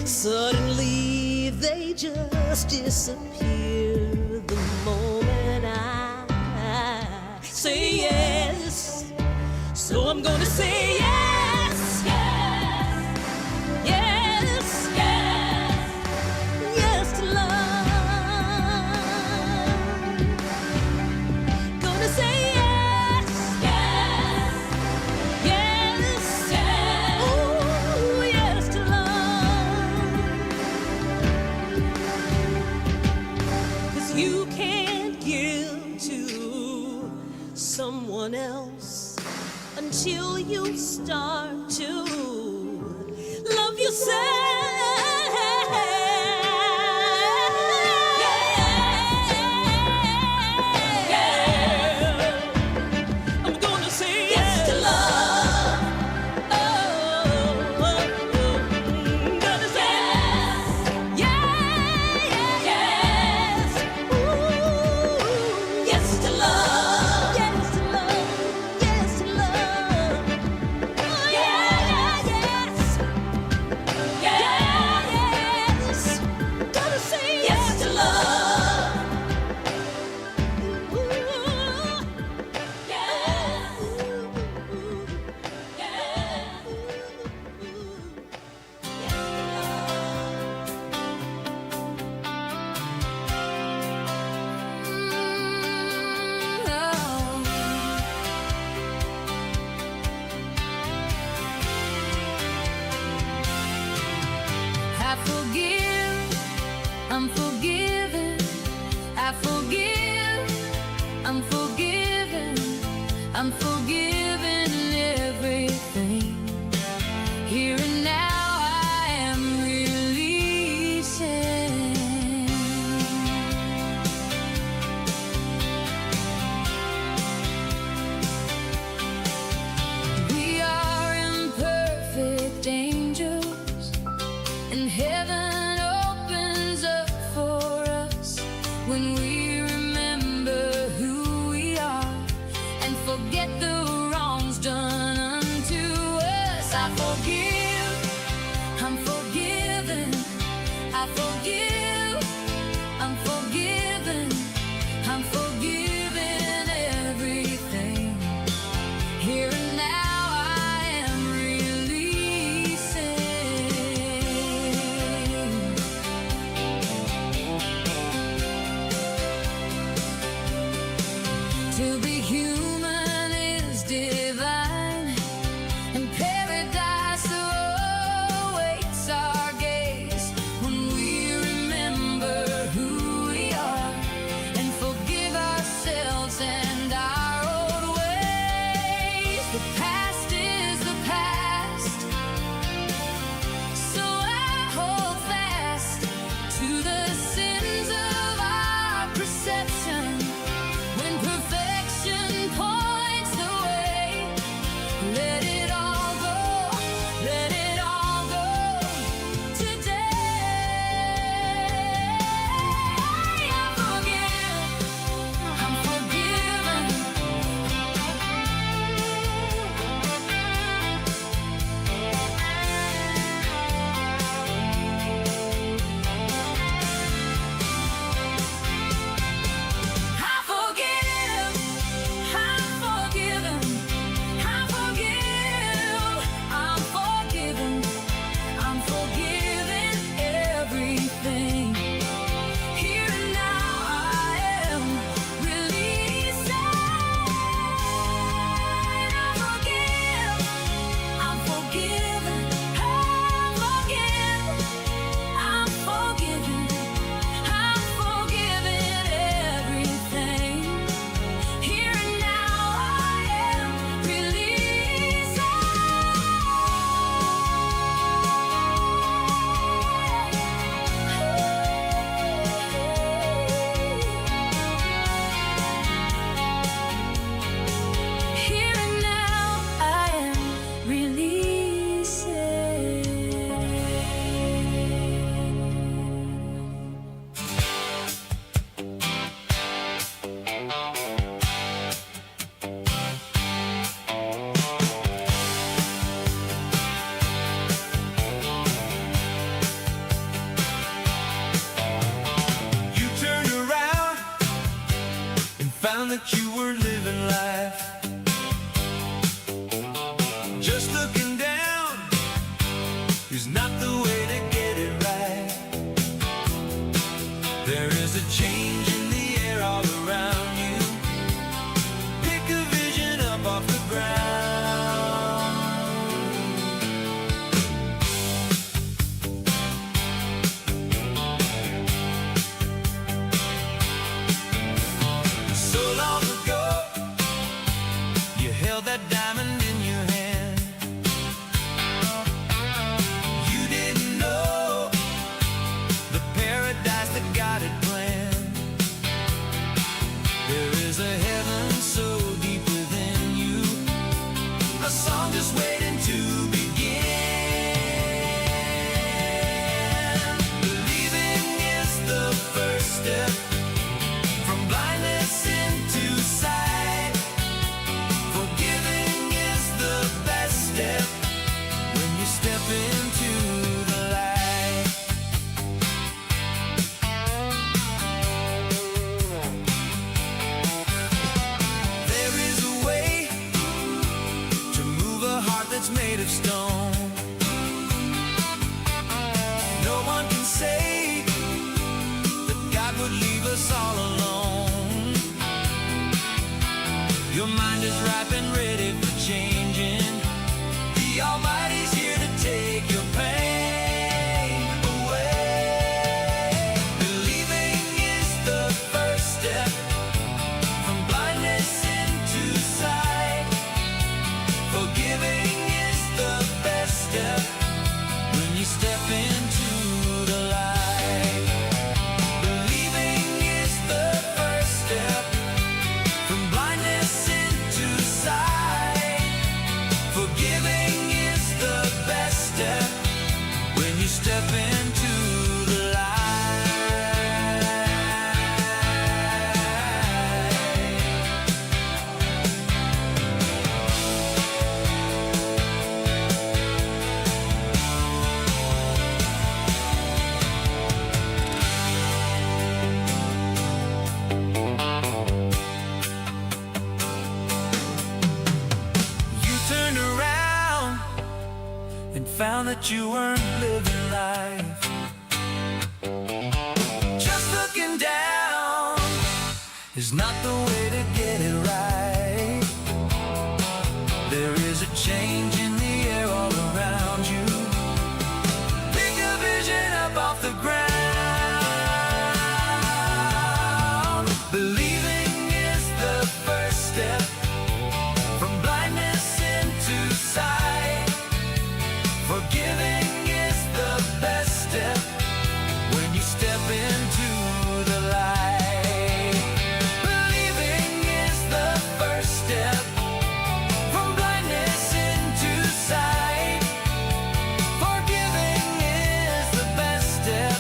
Suddenly they just disappear the moment I say yes. So I'm gonna say yes, yes, yes, yes, yes to love. Gonna say yes, yes, yes, yes, ooh, yes to love. 'Cause you can't give to someone else until you start to love yourself. I'm gonna say yes to love. Oh, gonna say yes, yes, ooh, yes to love, yes to love, yes to love. Oh yeah, yes, yes, gonna say yes to love. Ooh, yeah, yeah, yes to love. I forgive, I'm forgiven. I forgive, I'm forgiven. I'm forgiven everything. Here and now I am releasing. We are imperfect angels, and heaven opens up for us when we remember who we are and forget the wrongs done unto us. I forgive, I'm forgiven. I forgive, I'm forgiven. I'm forgiven everything. Here and now I am releasing. that you were living life. Just looking down is not the way to get it right. There is a change in the air all around you. Pick a vision up off the ground. So long ago, you held that diamond in your hand. You didn't know the paradise that God had planned. There is a heaven so deep within you, a song just waiting to begin. Believing is the first step from blindness into sight. Forgiving is the best step when you step into the light. There is a way to move a heart that's made of stone. No one can say that God would leave us all alone. Your mind is ripe and ready for changing. The Almighty's here to take your pain away. Believing is the first step from blindness into sight. Forgiving is the best step when you step into the light. Believing is the first step from blindness into sight. Forgiving is the best step when you step into the light. You turned around and found that you weren't living life. Just looking down is not the way to get it right. There is a change in the air all around you. Pick a vision up off the ground. Believing is the first step from blindness into sight. Forgiving is the best step when you step into the light. Believing is the first step from blindness into sight. Forgiving is the best step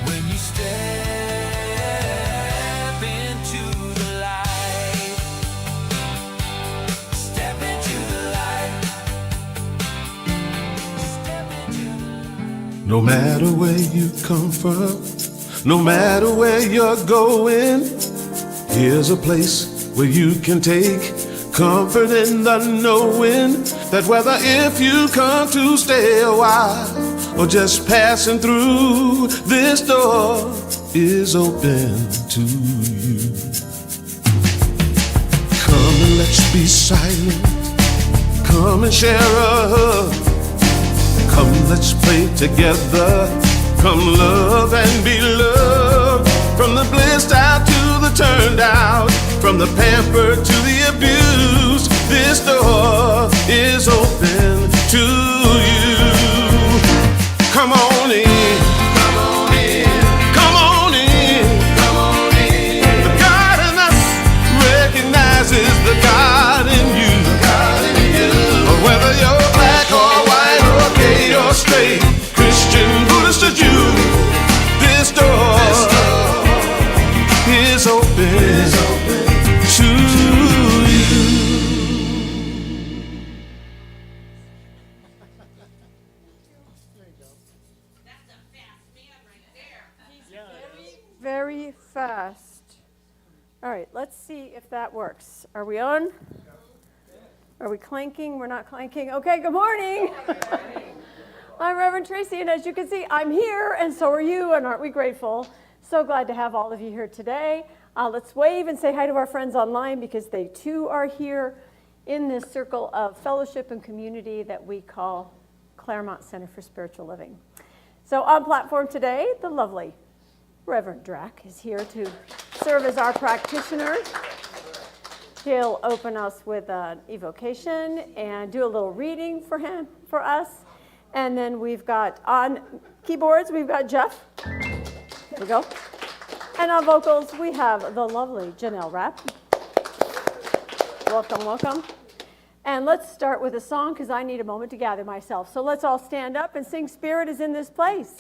when you step into the light. Step into the light. Step into the light. No matter where you come from, no matter where you're going, here's a place where you can take comfort in the knowing that whether if you come to stay a while or just passing through, this door is open to you. Come and let's be silent. Come and share a hug. Come, let's pray together. Come, love and be loved. From the blissed out to the turned out, from the pampered to the abused, this door is open to you. Come on in. Come on in. Come on in. Come on in. The God in us recognizes the God in you. The God in you. Whether you're black or white or gay or straight, Christian, Buddhist or Jew, this door is open to you. Let's see if that works. Are we on? Are we clanking? We're not clanking. Okay, good morning. I'm Reverend Tracy, and as you can see, I'm here, and so are you, and aren't we grateful? So glad to have all of you here today. Let's wave and say hi to our friends online because they too are here in this circle of fellowship and community that we call Claremont Center for Spiritual Living. So on platform today, the lovely Reverend Drack is here to serve as our practitioner. He'll open us with an evocation and do a little reading for us. And then we've got on keyboards, we've got Jeff. There we go. And on vocals, we have the lovely Janelle Rapp. Welcome, welcome. And let's start with a song because I need a moment to gather myself. So let's all stand up and sing Spirit is in this place.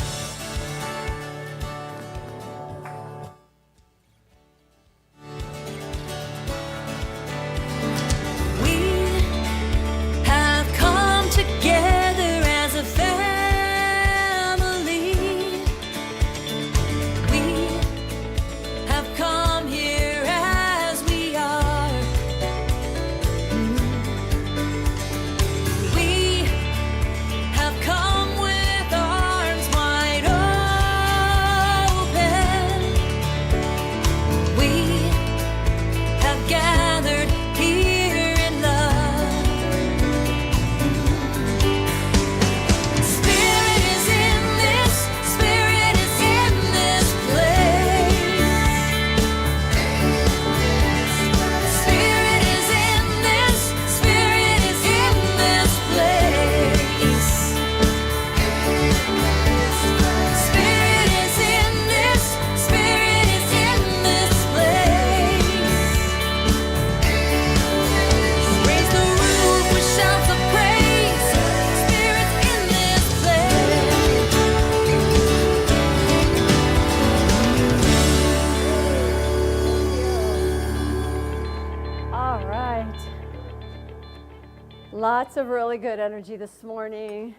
Lots of really good energy this morning.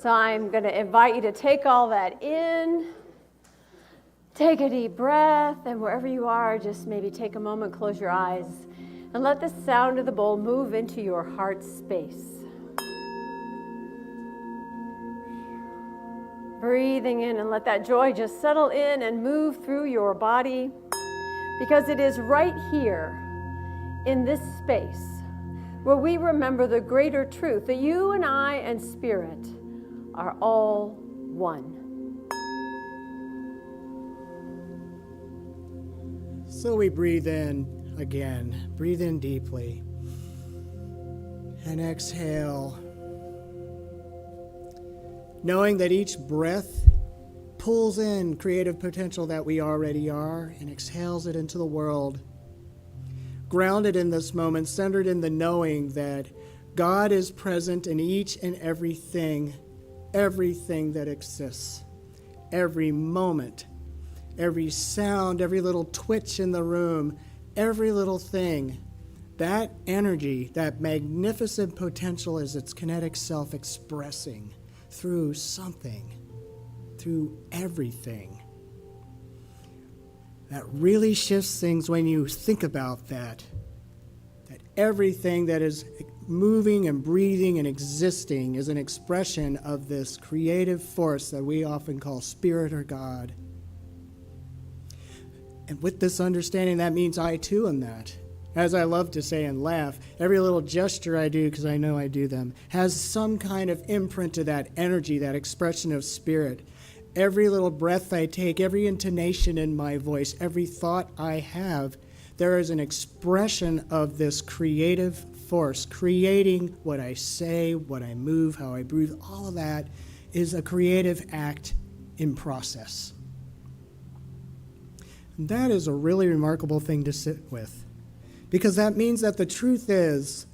So I'm going to invite you to take all that in. Take a deep breath, and wherever you are, just maybe take a moment, close your eyes, and let the sound of the bowl move into your heart space. Breathing in and let that joy just settle in and move through your body, because it is right here in this space where we remember the greater truth that you and I and Spirit are all one. So we breathe in again. Breathe in deeply. And exhale. Knowing that each breath pulls in creative potential that we already are and exhales it into the world. Grounded in this moment, centered in the knowing that God is present in each and everything that exists. Every moment, every sound, every little twitch in the room, every little thing. That energy, that magnificent potential is its kinetic self expressing through something, through everything. That really shifts things when you think about that everything that is moving and breathing and existing is an expression of this creative force that we often call Spirit or God. And with this understanding, that means I too am that. As I love to say and laugh, every little gesture I do, because I know I do them, has some kind of imprint to that energy, that expression of Spirit. Every little breath I take, every intonation in my voice, every thought I have, there is an expression of this creative force, creating what I say, what I move, how I breathe. All of that is a creative act in process. And that is a really remarkable thing to sit with, because that means that the truth is,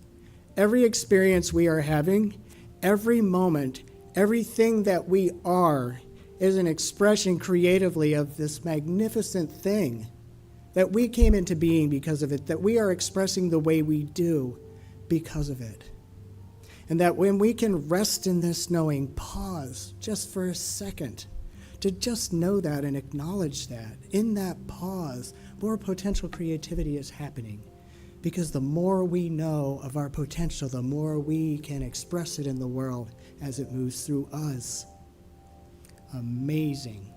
every experience we are having, every moment, everything that we are, is an expression creatively of this magnificent thing that we came into being because of it, that we are expressing the way we do because of it. And that when we can rest in this knowing, pause just for a second to just know that and acknowledge that. In that pause, more potential creativity is happening. Because the more we know of our potential, the more we can express it in the world as it moves through us. Amazing.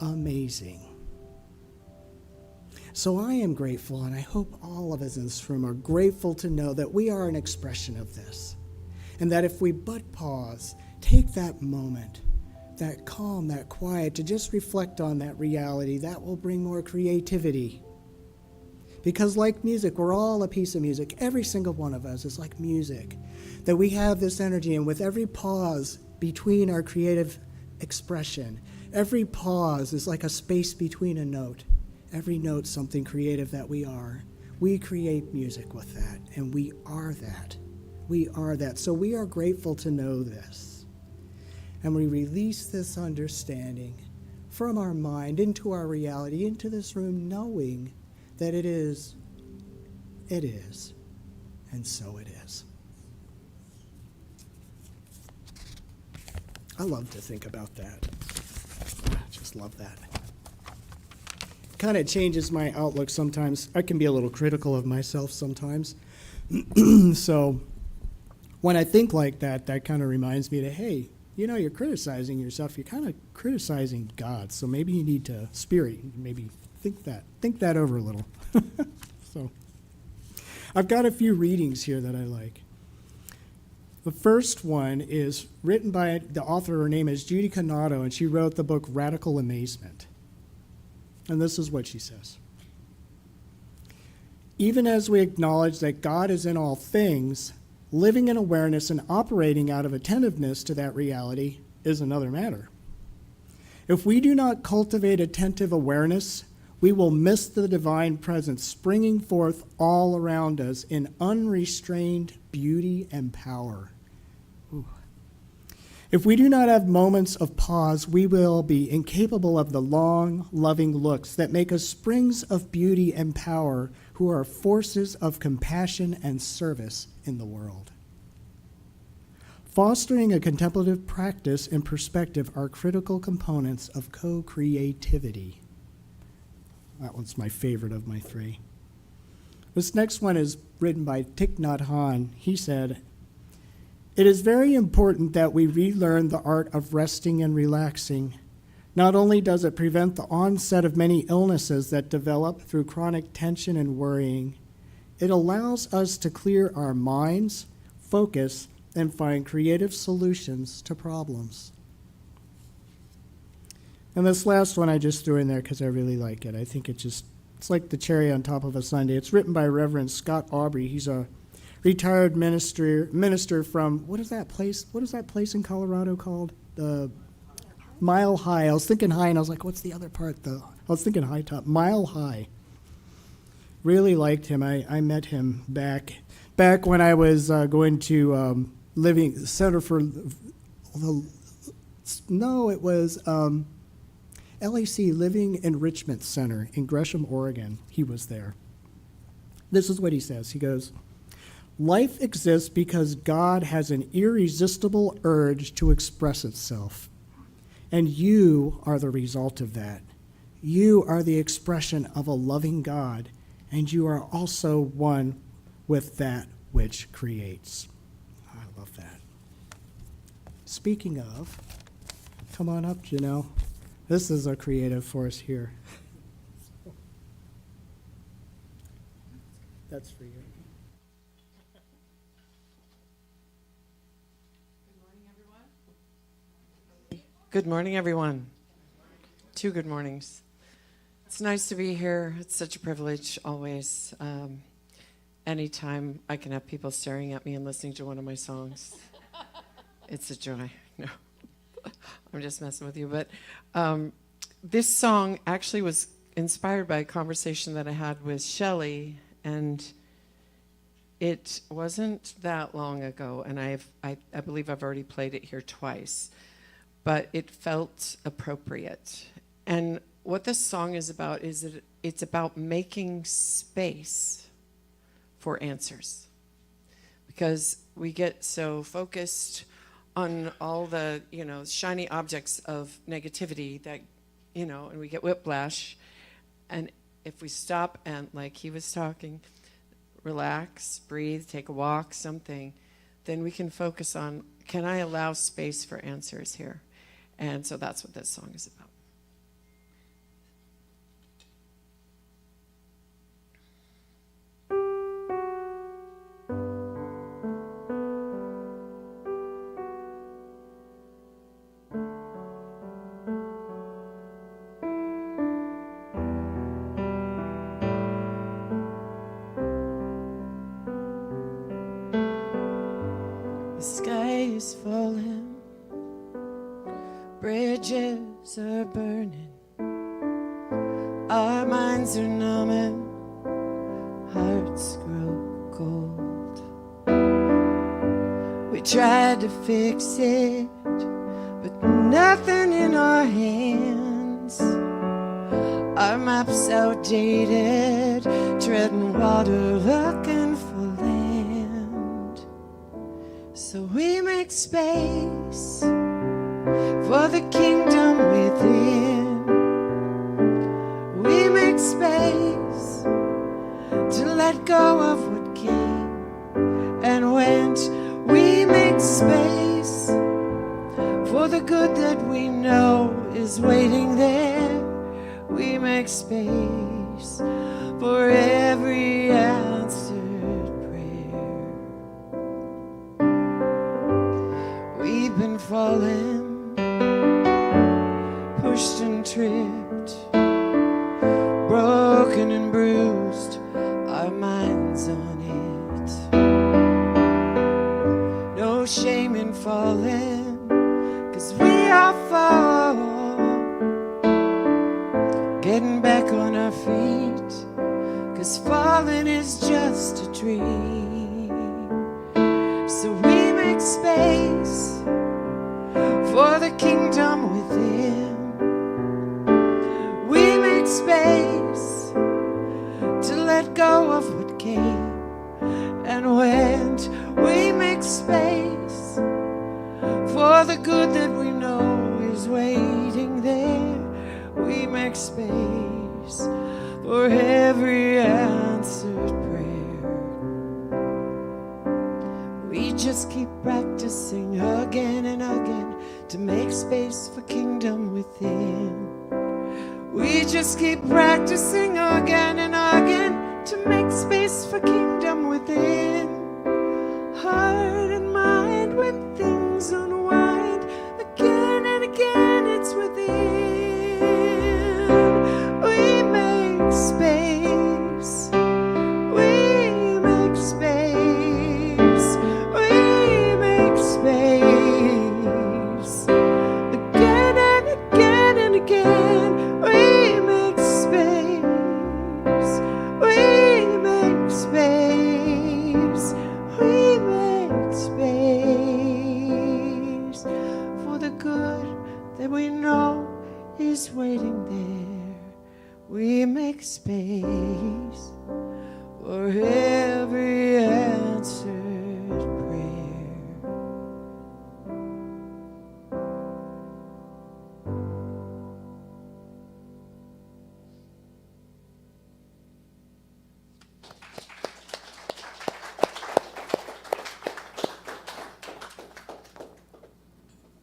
Amazing. So I am grateful, and I hope all of us in this room are grateful to know that we are an expression of this. And that if we but pause, take that moment, that calm, that quiet, to just reflect on that reality, that will bring more creativity. Because like music, we're all a piece of music. Every single one of us is like music. That we have this energy, and with every pause between our creative expression, every pause is like a space between a note. Every note something creative that we are. We create music with that, and we are that. We are that. So we are grateful to know this. And we release this understanding from our mind into our reality, into this room, knowing that it is, and so it is. I love to think about that. I just love that. Kind of changes my outlook sometimes. I can be a little critical of myself sometimes. So when I think like that, that kind of reminds me that, hey, you know, you're criticizing yourself. You're kind of criticizing God. So maybe you need to maybe think that over a little. So I've got a few readings here that I like. The first one is written by the author. Her name is Judy Conato, and she wrote the book Radical Amazement. And this is what she says. Even as we acknowledge that God is in all things, living in awareness and operating out of attentiveness to that reality is another matter. If we do not cultivate attentive awareness, we will miss the divine presence springing forth all around us in unrestrained beauty and power. Ooh. If we do not have moments of pause, we will be incapable of the long, loving looks that make us springs of beauty and power who are forces of compassion and service in the world. Fostering a contemplative practice and perspective are critical components of co-creativity. That one's my favorite of my three. This next one is written by Thich Nhat Hanh. He said, "It is very important that we relearn the art of resting and relaxing. Not only does it prevent the onset of many illnesses that develop through chronic tension and worrying, it allows us to clear our minds, focus, and find creative solutions to problems." And this last one I just threw in there because I really like it. I think it's like the cherry on top of a sundae. It's written by Reverend Scott Aubrey. He's a retired minister from, what is that place in Colorado called? The Mile High. I was thinking high, and I was like, what's the other part? I was thinking high top. Mile High. Really liked him. I met him back when I was going to LAC, Living Enrichment Center in Gresham, Oregon. He was there. This is what he says. He goes, "Life exists because God has an irresistible urge to express itself. And you are the result of that. You are the expression of a loving God, and you are also one with that which creates." I love that. Speaking of, come on up, Janelle. This is a creative force here. That's for you. Good morning, everyone. Two good mornings. It's nice to be here. It's such a privilege, always. Anytime I can have people staring at me and listening to one of my songs, it's a joy. No, I'm just messing with you. But this song actually was inspired by a conversation that I had with Shelley, and it wasn't that long ago, and I believe I've already played it here twice. But it felt appropriate. And what this song is about is that it's about making space for answers. Because we get so focused on all the, shiny objects of negativity that, and we get whiplash. And if we stop and, like he was talking, relax, breathe, take a walk, something, then we can focus on, can I allow space for answers here? And so that's what this song is about. The sky is falling, bridges are burning, our minds are numbing, hearts grow cold. We tried to fix it, but nothing in our hands. Our map's outdated, treading water, looking for land. So we make space for the kingdom within. We make space to let go of what came and went. We make space for the good that we know is waiting there. We make space for every answered prayer. We've been falling, pushed and tripped, broken and bruised, our minds on it. No shame in falling, 'cause we are fall. Getting back on our feet, 'cause falling is just a dream. So we make space for the kingdom within. We make space to let go of what came and went. We make space for the good that we know is waiting there. We make space for every answered prayer. We just keep practicing again and again to make space for kingdom within. We just keep practicing again and again to make space for kingdom within. Heart and mind, when things unwind, again and again it's within. We make space. We make space. We make space. Again and again and again. We make space. We make space. We make space for the good that we know is waiting there. We make space for every answered prayer.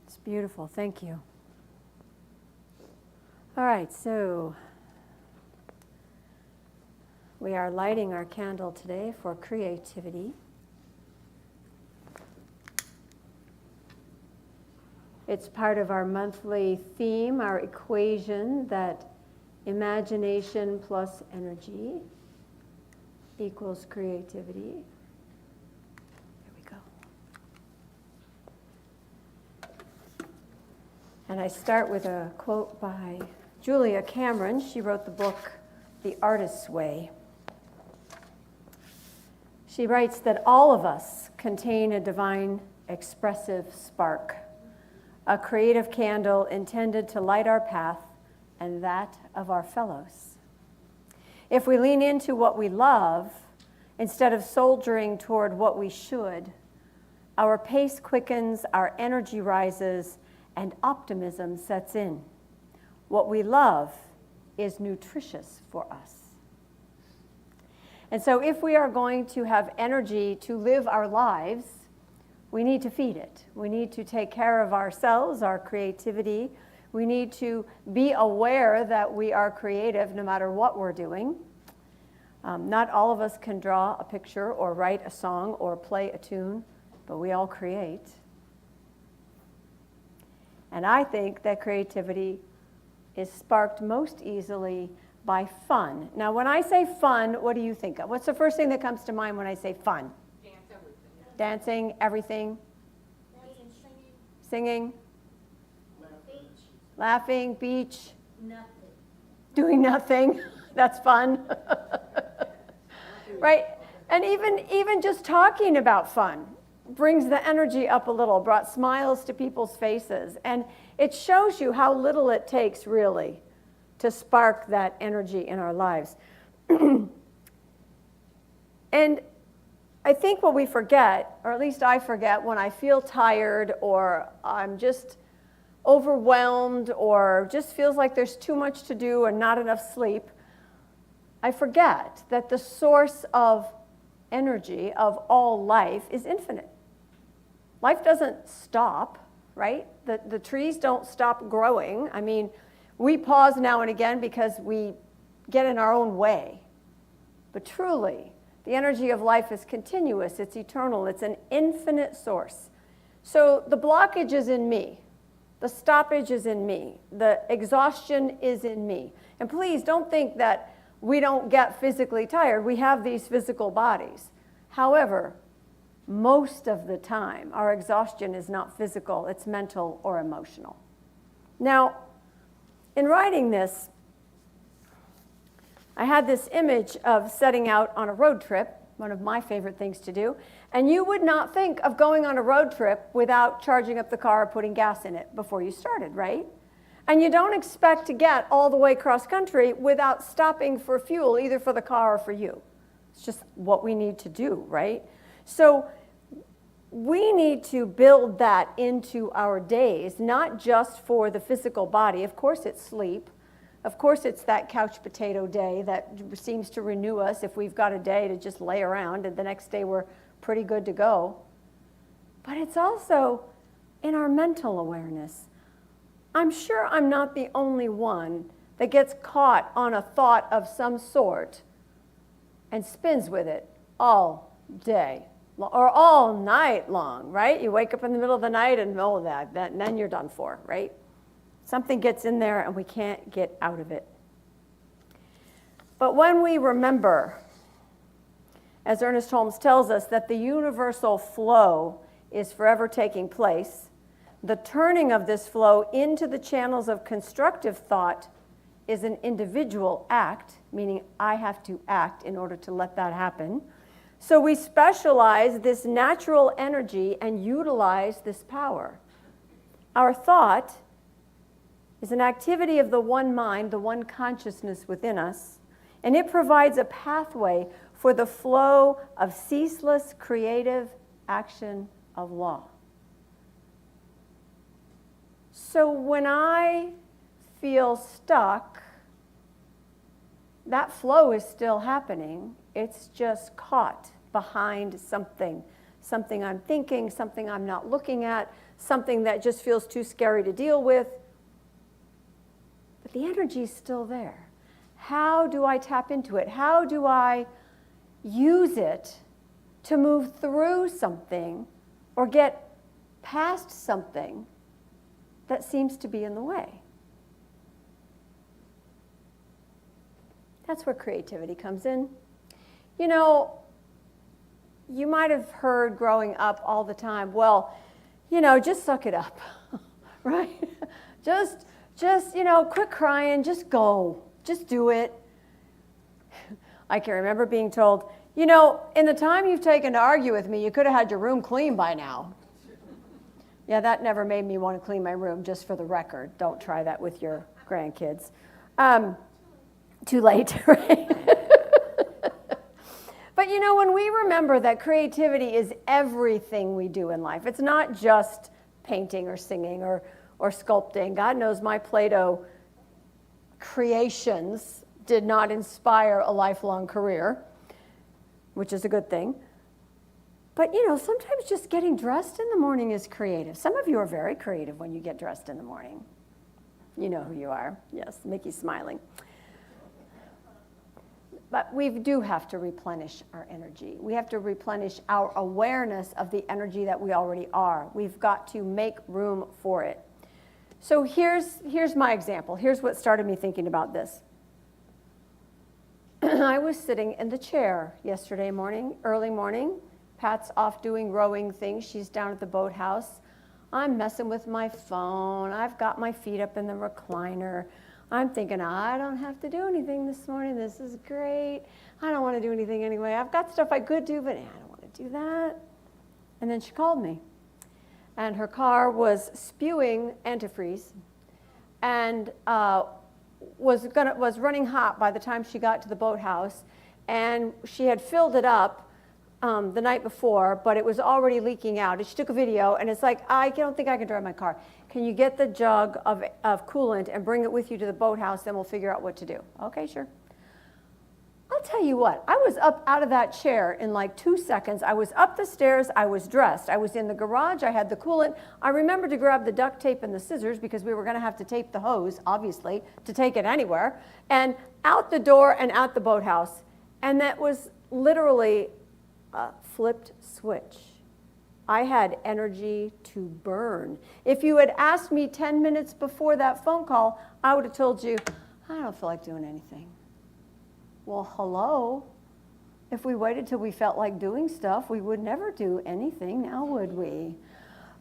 It's beautiful. Thank you. All right, so we are lighting our candle today for creativity. It's part of our monthly theme, our equation that imagination plus energy equals creativity. There we go. And I start with a quote by Julia Cameron. She wrote the book, The Artist's Way. She writes that all of us contain a divine expressive spark, a creative candle intended to light our path and that of our fellows. If we lean into what we love, instead of soldiering toward what we should, our pace quickens, our energy rises, and optimism sets in. What we love is nutritious for us. And so if we are going to have energy to live our lives, we need to feed it. We need to take care of ourselves, our creativity. We need to be aware that we are creative no matter what we're doing. Not all of us can draw a picture or write a song or play a tune, but we all create. And I think that creativity is sparked most easily by fun. Now, when I say fun, what do you think of? What's the first thing that comes to mind when I say fun? Dancing, everything. Dancing, Singing. beach, Laughing, beach. nothing. Doing nothing. That's fun. Right? And even just talking about fun brings the energy up a little, brought smiles to people's faces. And it shows you how little it takes, really, to spark that energy in our lives. And I think what we forget, or at least I forget, when I feel tired or I'm just overwhelmed or just feels like there's too much to do and not enough sleep, I forget that the source of energy of all life is infinite. Life doesn't stop, right? The trees don't stop growing. I mean, we pause now and again because we get in our own way. But truly, the energy of life is continuous, it's eternal, it's an infinite source. So the blockage is in me. The stoppage is in me. The exhaustion is in me. And please don't think that we don't get physically tired. We have these physical bodies. However, most of the time, our exhaustion is not physical, it's mental or emotional. Now, in writing this, I had this image of setting out on a road trip, one of my favorite things to do, and you would not think of going on a road trip without charging up the car or putting gas in it before you started, right? And you don't expect to get all the way cross country without stopping for fuel, either for the car or for you. It's just what we need to do, right? So we need to build that into our days, not just for the physical body. Of course it's sleep. Of course it's that couch potato day that seems to renew us if we've got a day to just lay around and the next day we're pretty good to go. But it's also in our mental awareness. I'm sure I'm not the only one that gets caught on a thought of some sort and spins with it all day or all night long, right? You wake up in the middle of the night and and then you're done for, right? Something gets in there and we can't get out of it. But when we remember, as Ernest Holmes tells us, that the universal flow is forever taking place, the turning of this flow into the channels of constructive thought is an individual act, meaning I have to act in order to let that happen. So we specialize this natural energy and utilize this power. Our thought is an activity of the one mind, the one consciousness within us, and it provides a pathway for the flow of ceaseless creative action of law. So when I feel stuck, that flow is still happening. It's just caught behind something I'm thinking, something I'm not looking at, something that just feels too scary to deal with. But the energy is still there. How do I tap into it? How do I use it to move through something or get past something that seems to be in the way? That's where creativity comes in. You know, you might have heard growing up all the time, well, you know, just suck it up, right? Just, you know, quit crying, just go, just do it. I can remember being told, you know, in the time you've taken to argue with me, you could have had your room clean by now. Yeah, that never made me want to clean my room, just for the record. Don't try that with your grandkids. Too late, right? But you know, when we remember that creativity is everything we do in life, it's not just painting or singing or sculpting. God knows my Play-Doh creations did not inspire a lifelong career. which is a good thing. But, you know, sometimes just getting dressed in the morning is creative. Some of you are very creative when you get dressed in the morning. You know who you are. Yes, Mickey's smiling. But we do have to replenish our energy. We have to replenish our awareness of the energy that we already are. We've got to make room for it. So here's my example. Here's what started me thinking about this. I was sitting in the chair yesterday morning, early morning. Pat's off doing rowing things. She's down at the boathouse. I'm messing with my phone. I've got my feet up in the recliner. I'm thinking, I don't have to do anything this morning. This is great. I don't want to do anything anyway. I've got stuff I could do, but I don't want to do that. And then she called me. And her car was spewing antifreeze and was running hot by the time she got to the boathouse. And she had filled it up the night before, but it was already leaking out. And she took a video, and it's like, I don't think I can drive my car. Can you get the jug of coolant and bring it with you to the boathouse, then we'll figure out what to do. Okay, sure. I'll tell you what, I was up out of that chair in like 2 seconds. I was up the stairs, I was dressed. I was in the garage, I had the coolant. I remembered to grab the duct tape and the scissors because we were gonna have to tape the hose, obviously, to take it anywhere. And out the door and out the boathouse. And that was literally a flipped switch. I had energy to burn. If you had asked me 10 minutes before that phone call, I would have told you, I don't feel like doing anything. Well, hello. If we waited till we felt like doing stuff, we would never do anything, now would we?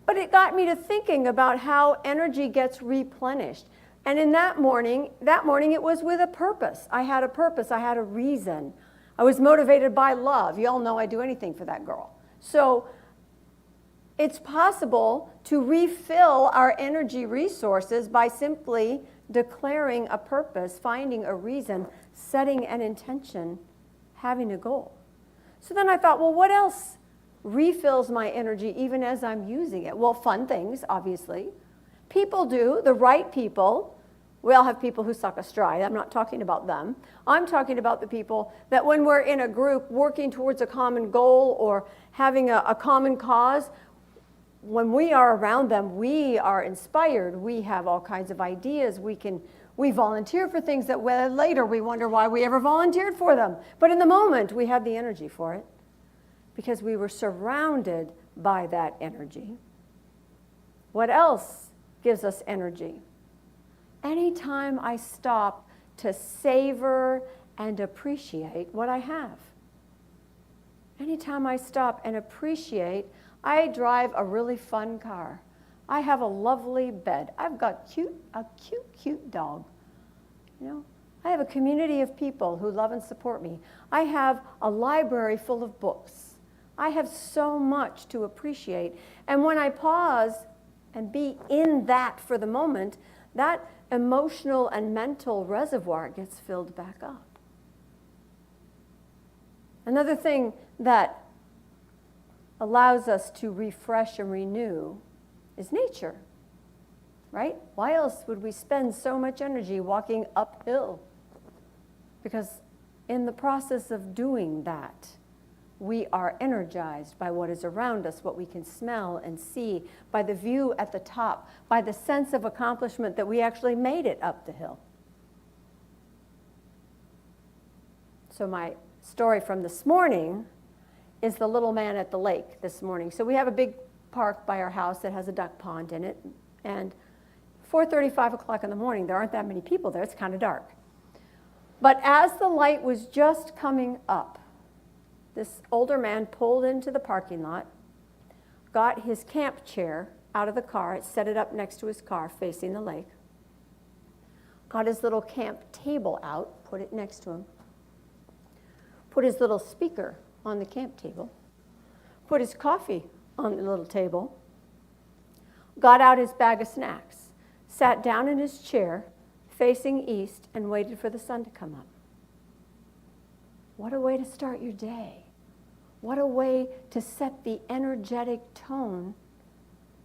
But it got me to thinking about how energy gets replenished. And in that morning it was with a purpose. I had a purpose, I had a reason. I was motivated by love. You all know I'd do anything for that girl. So it's possible to refill our energy resources by simply declaring a purpose, finding a reason, setting an intention, having a goal. So then I thought, well, what else refills my energy even as I'm using it? Well, fun things, obviously. People do, the right people. We all have people who suck us dry. I'm not talking about them. I'm talking about the people that when we're in a group working towards a common goal or having a common cause, when we are around them, we are inspired. We have all kinds of ideas. We volunteer for things that later we wonder why we ever volunteered for them. But in the moment, we had the energy for it because we were surrounded by that energy. What else gives us energy? Anytime I stop to savor and appreciate what I have. Anytime I stop and appreciate, I drive a really fun car. I have a lovely bed. I've got a cute dog. You know, I have a community of people who love and support me. I have a library full of books. I have so much to appreciate. And when I pause and be in that for the moment, that emotional and mental reservoir gets filled back up. Another thing that allows us to refresh and renew is nature, right? Why else would we spend so much energy walking uphill? Because in the process of doing that, we are energized by what is around us, what we can smell and see, by the view at the top, by the sense of accomplishment that we actually made it up the hill. So my story from this morning is the little man at the lake this morning. So we have a big park by our house that has a duck pond in it. And 4:30, 5 o'clock in the morning, there aren't that many people there. It's kind of dark. But as the light was just coming up, this older man pulled into the parking lot, got his camp chair out of the car, set it up next to his car facing the lake, got his little camp table out, put it next to him, put his little speaker on the camp table, put his coffee on the little table, got out his bag of snacks, sat down in his chair facing east and waited for the sun to come up. What a way to start your day. What a way to set the energetic tone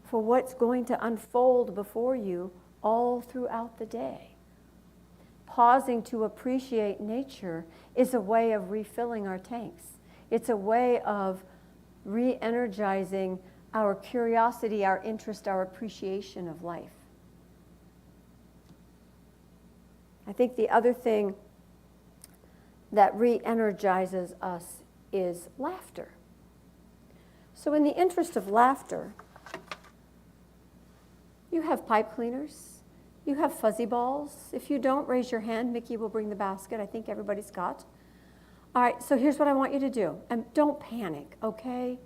for what's going to unfold before you all throughout the day. Pausing to appreciate nature is a way of refilling our tanks. It's a way of re-energizing our curiosity, our interest, our appreciation of life. I think the other thing that re-energizes us is laughter. So in the interest of laughter, you have pipe cleaners, you have fuzzy balls. If you don't, raise your hand. Mickey will bring the basket. I think everybody's got. All right, so here's what I want you to do. And don't panic, okay?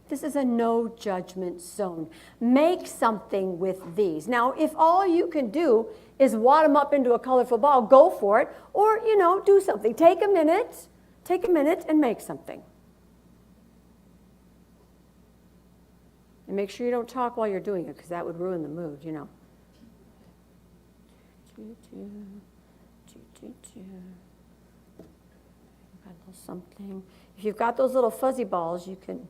This is a no judgment zone. Make something with these. Now, if all you can do is wad them up into a colorful ball, go for it. Or, do something. Take a minute and make something. And make sure you don't talk while you're doing it, because that would ruin the mood, Got a little something. If you've got those little fuzzy balls, you can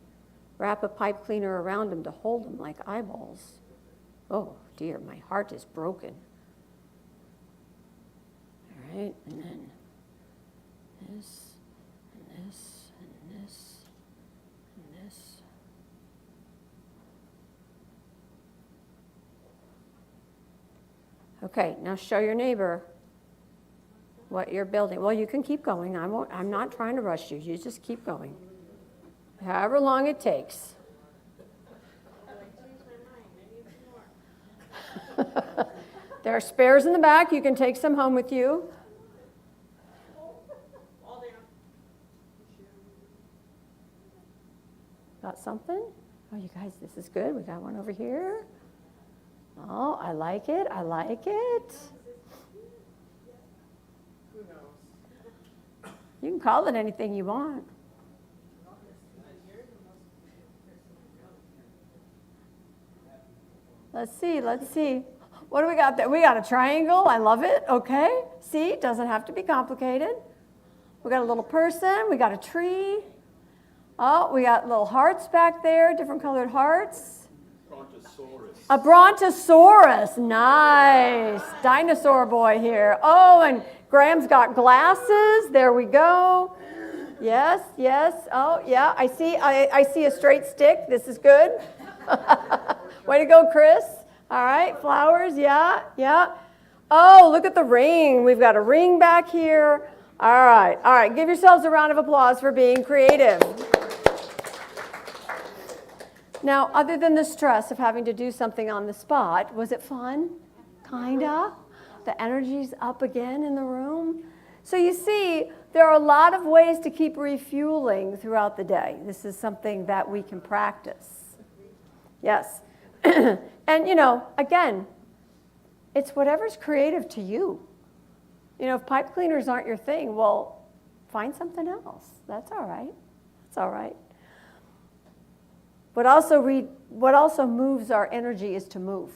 wrap a pipe cleaner around them to hold them like eyeballs. Oh dear, my heart is broken. All right, and then this, and this, and this, and this. Okay, now show your neighbor what you're building. Well, you can keep going. I'm not trying to rush you. You just keep going. However long it takes. There are spares in the back. You can take some home with you. Got something? Oh, you guys, this is good. We got one over here. Oh, I like it. I like it. You can call it anything you want. Let's see. What do we got there? We got a triangle. I love it. Okay. See, it doesn't have to be complicated. We got a little person. We got a tree. Oh, we got little hearts back there, different colored hearts. Brontosaurus. A brontosaurus. Nice. Dinosaur boy here. Oh, and Graham's got glasses. There we go. Yes. Oh, yeah. I see a straight stick. This is good. Way to go, Chris. All right, flowers, yeah. Oh, look at the ring. We've got a ring back here. All right. Give yourselves a round of applause for being creative. Now, other than the stress of having to do something on the spot, was it fun? Kinda. The energy's up again in the room. So you see, there are a lot of ways to keep refueling throughout the day. This is something that we can practice. Yes. And, again, it's whatever's creative to you. If pipe cleaners aren't your thing, well, find something else. That's all right. What also moves our energy is to move.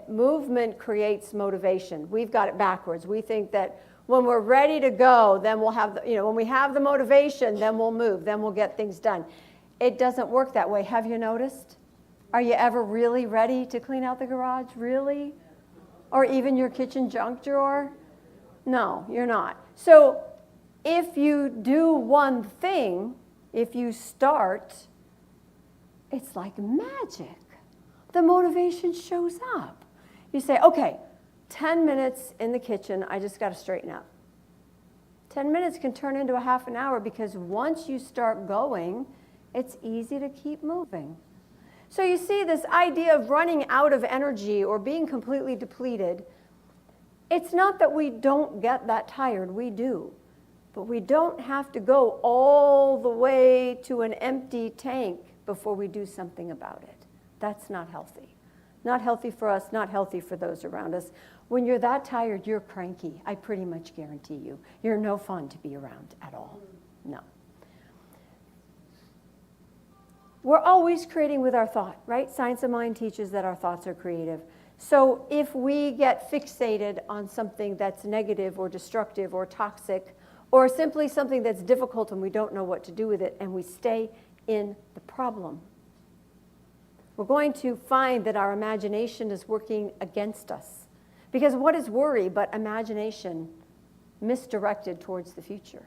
Movement creates motivation. We've got it backwards. We think that when we're ready to go, then we'll have, when we have the motivation, then we'll move, then we'll get things done. It doesn't work that way. Have you noticed? Are you ever really ready to clean out the garage? Really? Or even your kitchen junk drawer? No, you're not. So if you do one thing, if you start, it's like magic. The motivation shows up. You say, okay, 10 minutes in the kitchen, I just got to straighten up. 10 minutes can turn into a half an hour because once you start going, it's easy to keep moving. So you see this idea of running out of energy or being completely depleted, it's not that we don't get that tired, we do. But we don't have to go all the way to an empty tank before we do something about it. That's not healthy. Not healthy for us, not healthy for those around us. When you're that tired, you're cranky. I pretty much guarantee you. You're no fun to be around at all. No. We're always creating with our thought, right? Science of mind teaches that our thoughts are creative. So if we get fixated on something that's negative or destructive or toxic, or simply something that's difficult and we don't know what to do with it, and we stay in the problem, we're going to find that our imagination is working against us. Because what is worry but imagination misdirected towards the future?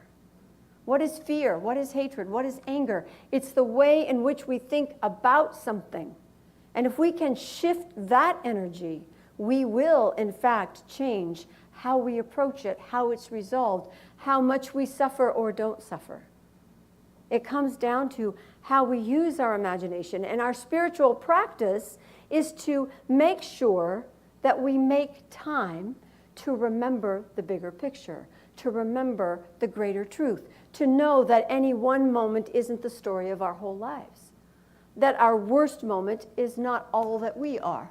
What is fear? What is hatred? What is anger? It's the way in which we think about something. And if we can shift that energy, we will, in fact, change how we approach it, how it's resolved, how much we suffer or don't suffer. It comes down to how we use our imagination. And our spiritual practice is to make sure that we make time to remember the bigger picture, to remember the greater truth, to know that any one moment isn't the story of our whole lives, that our worst moment is not all that we are,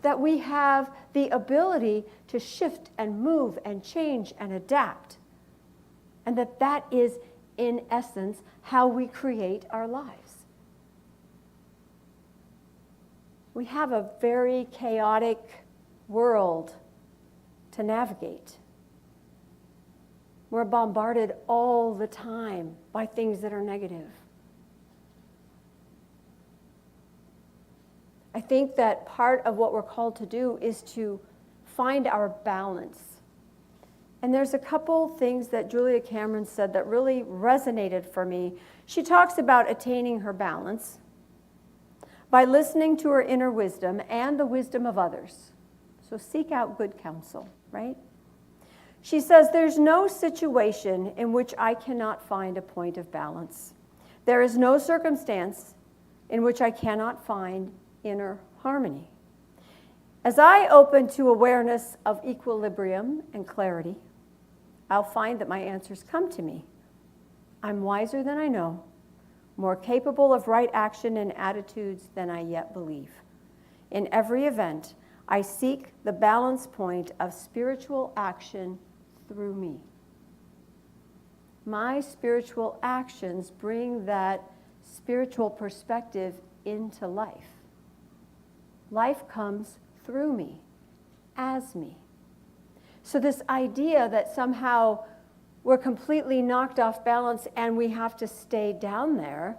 that we have the ability to shift and move and change and adapt, and that that is, in essence, how we create our lives. We have a very chaotic world to navigate. We're bombarded all the time by things that are negative. I think that part of what we're called to do is to find our balance. And there's a couple things that Julia Cameron said that really resonated for me. She talks about attaining her balance by listening to her inner wisdom and the wisdom of others. So seek out good counsel, right? She says, there's no situation in which I cannot find a point of balance. There is no circumstance in which I cannot find inner harmony. As I open to awareness of equilibrium and clarity, I'll find that my answers come to me. I'm wiser than I know, more capable of right action and attitudes than I yet believe. In every event, I seek the balance point of spiritual action through me. My spiritual actions bring that spiritual perspective into life. Life comes through me, as me. So this idea that somehow we're completely knocked off balance and we have to stay down there,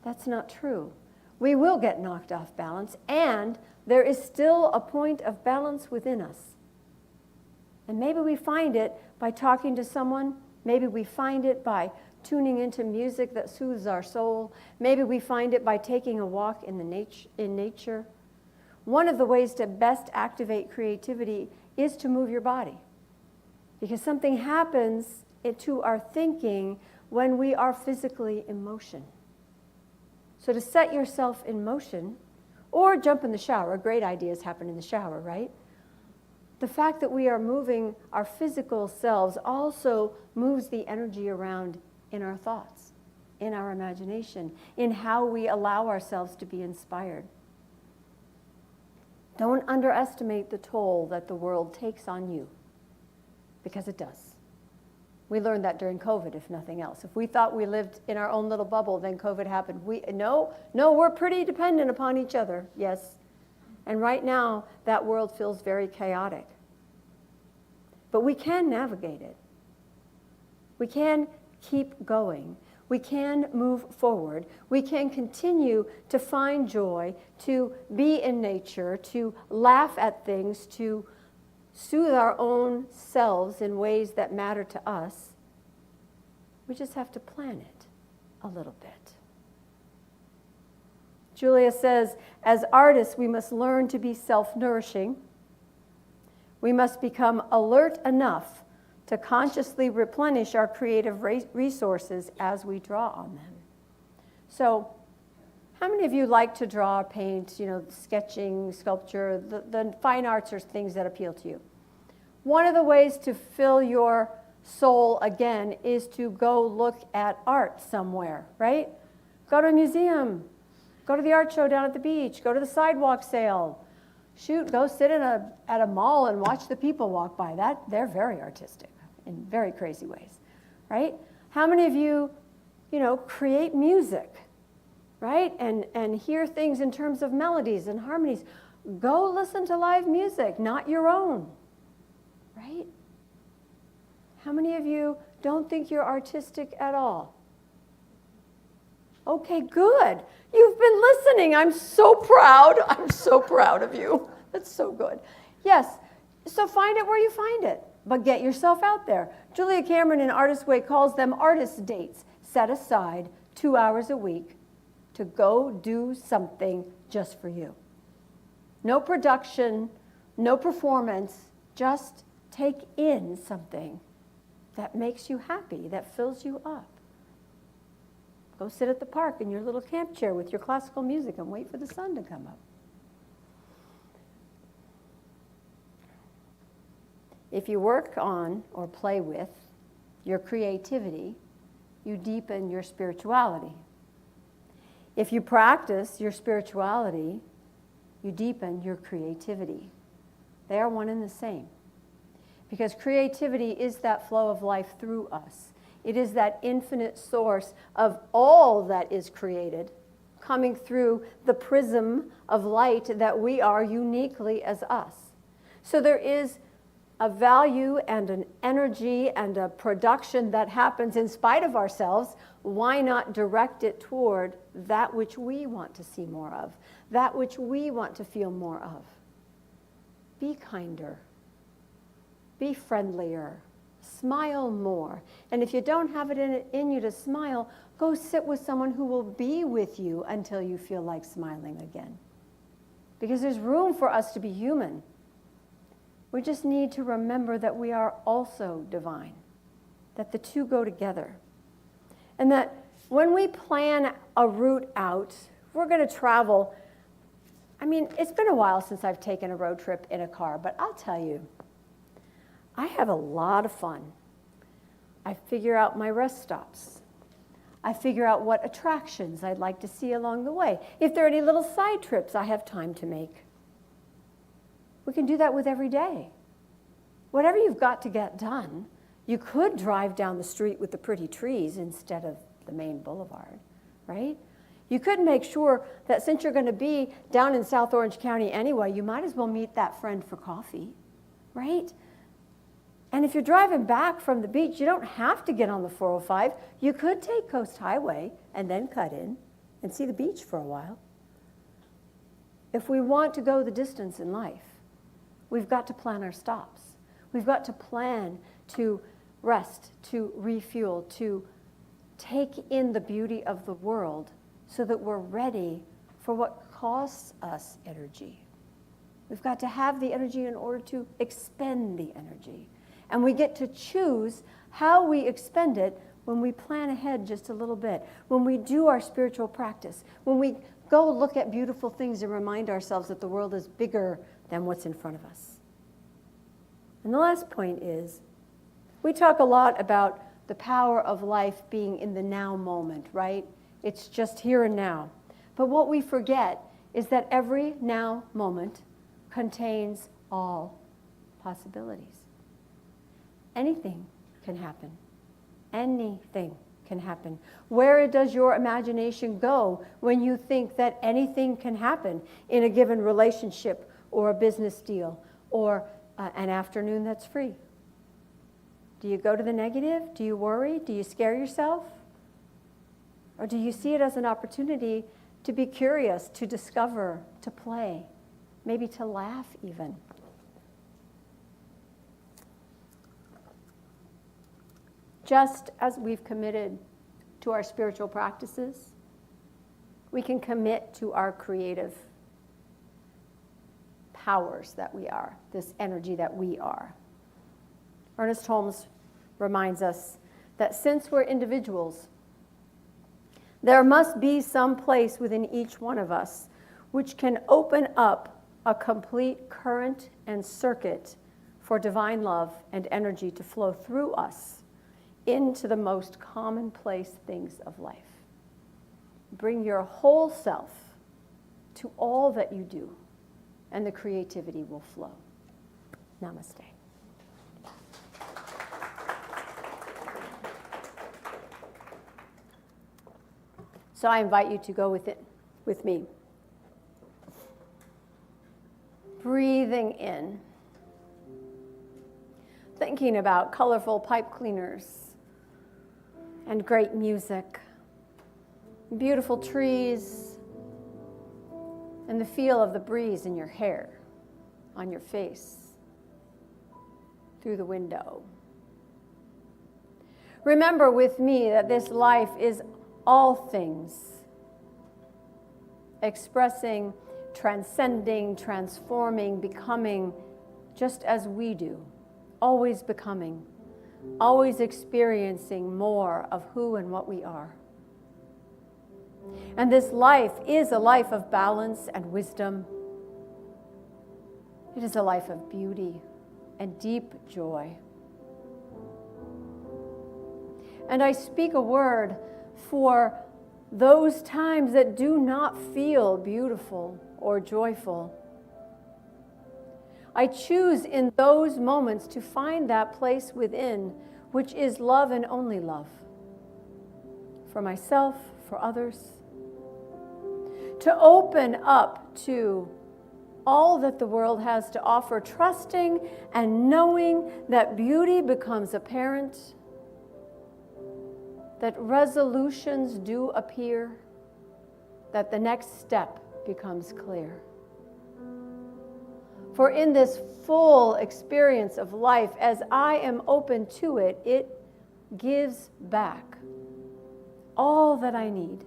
that's not true. We will get knocked off balance, and there is still a point of balance within us. And maybe we find it by talking to someone. Maybe we find it by tuning into music that soothes our soul. Maybe we find it by taking a walk in nature. One of the ways to best activate creativity is to move your body, because something happens to our thinking when we are physically in motion. So to set yourself in motion, or jump in the shower. Great ideas happen in the shower, right? The fact that we are moving our physical selves also moves the energy around in our thoughts, in our imagination, in how we allow ourselves to be inspired. Don't underestimate the toll that the world takes on you, because it does. We learned that during COVID, if nothing else. If we thought we lived in our own little bubble, then COVID happened. No, we're pretty dependent upon each other, yes. And right now, that world feels very chaotic. But we can navigate it. We can keep going. We can move forward. We can continue to find joy, to be in nature, to laugh at things, to soothe our own selves in ways that matter to us. We just have to plan it a little bit. Julia says, as artists, we must learn to be self-nourishing. We must become alert enough to consciously replenish our creative resources as we draw on them. So, how many of you like to draw or paint, sketching, sculpture, the fine arts are things that appeal to you? One of the ways to fill your soul again is to go look at art somewhere, right? Go to a museum, go to the art show down at the beach, go to the sidewalk sale. Shoot, go sit at a mall and watch the people walk by. They're very artistic in very crazy ways, right? How many of you, create music, right? And hear things in terms of melodies and harmonies. Go listen to live music, not your own, right? How many of you don't think you're artistic at all? Okay, good. You've been listening. I'm so proud. I'm so proud of you. That's so good. Yes. So find it where you find it. but get yourself out there. Julia Cameron in Artist Way calls them artist dates. Set aside 2 hours a week to go do something just for you. No production, no performance, just take in something that makes you happy, that fills you up. Go sit at the park in your little camp chair with your classical music and wait for the sun to come up. If you work on or play with your creativity, you deepen your spirituality. If you practice your spirituality, you deepen your creativity. They are one and the same. Because creativity is that flow of life through us. It is that infinite source of all that is created, coming through the prism of light that we are uniquely as us. So there is a value and an energy and a production that happens in spite of ourselves. Why not direct it toward that which we want to see more of, that which we want to feel more of? Be kinder. Be friendlier. Smile more. And if you don't have it in you to smile, go sit with someone who will be with you until you feel like smiling again. Because there's room for us to be human. We just need to remember that we are also divine, that the two go together. And that when we plan a route out, we're going to travel. I mean, it's been a while since I've taken a road trip in a car, but I'll tell you, I have a lot of fun. I figure out my rest stops. I figure out what attractions I'd like to see along the way. If there are any little side trips I have time to make. We can do that with every day. Whatever you've got to get done, you could drive down the street with the pretty trees instead of the main boulevard, right? You could make sure that since you're going to be down in South Orange County anyway, you might as well meet that friend for coffee, right? And if you're driving back from the beach, you don't have to get on the 405. You could take Coast Highway and then cut in and see the beach for a while. If we want to go the distance in life, we've got to plan our stops. We've got to plan to rest, to refuel, to take in the beauty of the world so that we're ready for what costs us energy. We've got to have the energy in order to expend the energy. And we get to choose how we expend it when we plan ahead just a little bit, when we do our spiritual practice, when we go look at beautiful things and remind ourselves that the world is bigger than what's in front of us. And the last point is, we talk a lot about the power of life being in the now moment, right? It's just here and now. But what we forget is that every now moment contains all possibilities. Anything can happen. Anything can happen. Where does your imagination go when you think that anything can happen in a given relationship or a business deal or an afternoon that's free? Do you go to the negative? Do you worry? Do you scare yourself? Or do you see it as an opportunity to be curious, to discover, to play, maybe to laugh even? Just as we've committed to our spiritual practices, we can commit to our creative powers that we are, this energy that we are. Ernest Holmes reminds us that since we're individuals, there must be some place within each one of us which can open up a complete current and circuit for divine love and energy to flow through us into the most commonplace things of life. Bring your whole self to all that you do, and the creativity will flow. Namaste. So I invite you to go with me. Breathing in. Thinking about colorful pipe cleaners and great music, beautiful trees, and the feel of the breeze in your hair, on your face. through the window. Remember with me that this life is all things, expressing, transcending, transforming, becoming, just as we do, always becoming, always experiencing more of who and what we are. And this life is a life of balance and wisdom. It is a life of beauty and deep joy. And I speak a word for those times that do not feel beautiful or joyful. I choose in those moments to find that place within which is love and only love. For myself, for others. To open up to all that the world has to offer, trusting and knowing that beauty becomes apparent, that resolutions do appear, that the next step becomes clear. For in this full experience of life, as I am open to it, it gives back all that I need,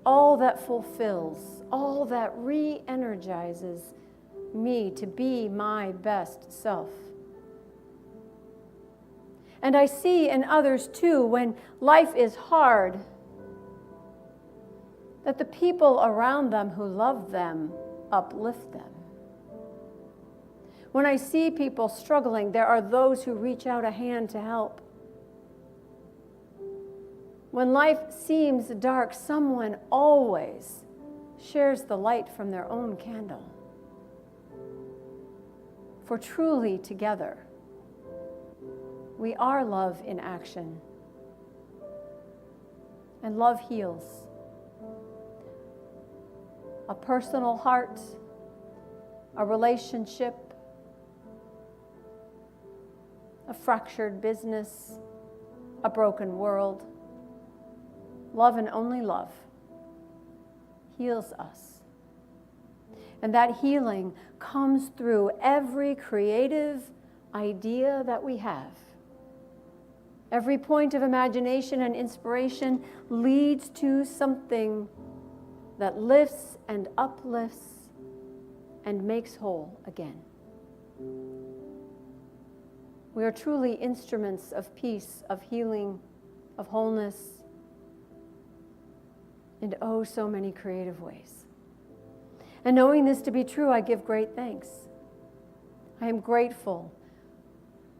all that fulfills, all that re-energizes me to be my best self. And I see in others too, when life is hard, that the people around them who love them uplift them. When I see people struggling, there are those who reach out a hand to help. When life seems dark, someone always shares the light from their own candle. For truly together, we are love in action. And love heals. A personal heart, a relationship, a fractured business, a broken world. Love and only love heals us. And that healing comes through every creative idea that we have. Every point of imagination and inspiration leads to something that lifts and uplifts and makes whole again. We are truly instruments of peace, of healing, of wholeness, in oh so many creative ways. And knowing this to be true, I give great thanks. I am grateful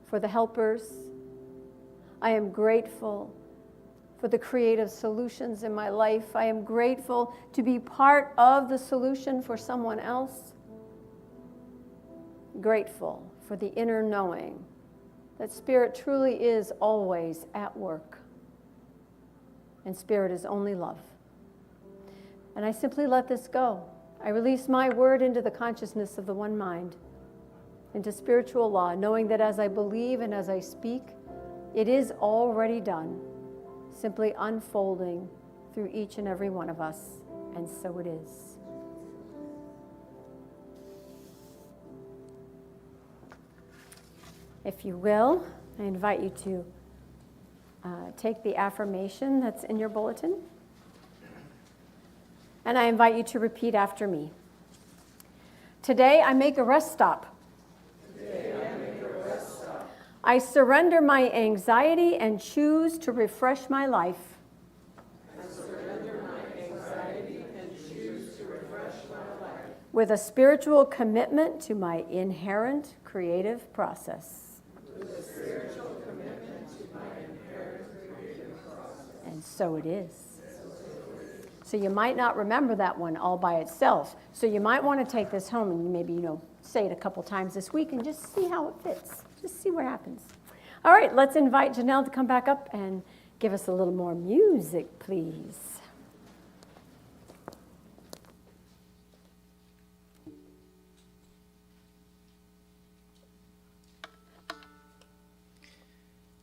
for the helpers. I am grateful for the creative solutions in my life. I am grateful to be part of the solution for someone else. Grateful for the inner knowing that Spirit truly is always at work. And Spirit is only love. And I simply let this go. I release my word into the consciousness of the one mind, into spiritual law, knowing that as I believe and as I speak, it is already done, simply unfolding through each and every one of us, and so it is. If you will, I invite you to take the affirmation that's in your bulletin, and I invite you to repeat after me. Today I make a rest stop. I surrender my anxiety and choose to refresh my life. With a spiritual commitment to my inherent creative process. And so it is. So you might not remember that one all by itself. So you might want to take this home and maybe, say it a couple times this week and just see how it fits. Just see what happens. All right, let's invite Janelle to come back up and give us a little more music, please.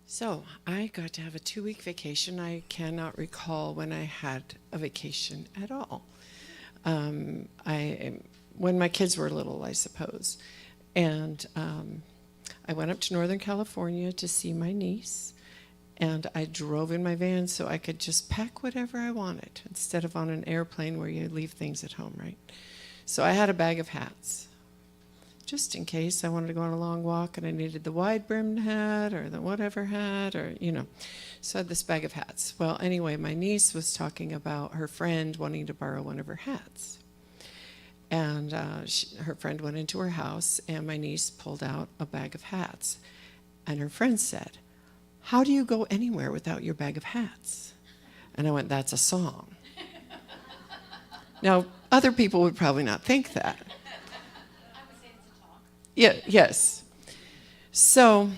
So I got to have a 2-week vacation. I cannot recall when I had a vacation at all. When my kids were little, I suppose. And I went up to Northern California to see my niece, and I drove in my van so I could just pack whatever I wanted instead of on an airplane where you leave things at home, right? So I had a bag of hats, just in case I wanted to go on a long walk and I needed the wide-brimmed hat or the whatever hat or, So I had this bag of hats. Well, anyway, my niece was talking about her friend wanting to borrow one of her hats. And her friend went into her house, and my niece pulled out a bag of hats. And her friend said, "How do you go anywhere without your bag of hats?" And I went, "That's a song." Now, other people would probably not think that. Yeah, yes. So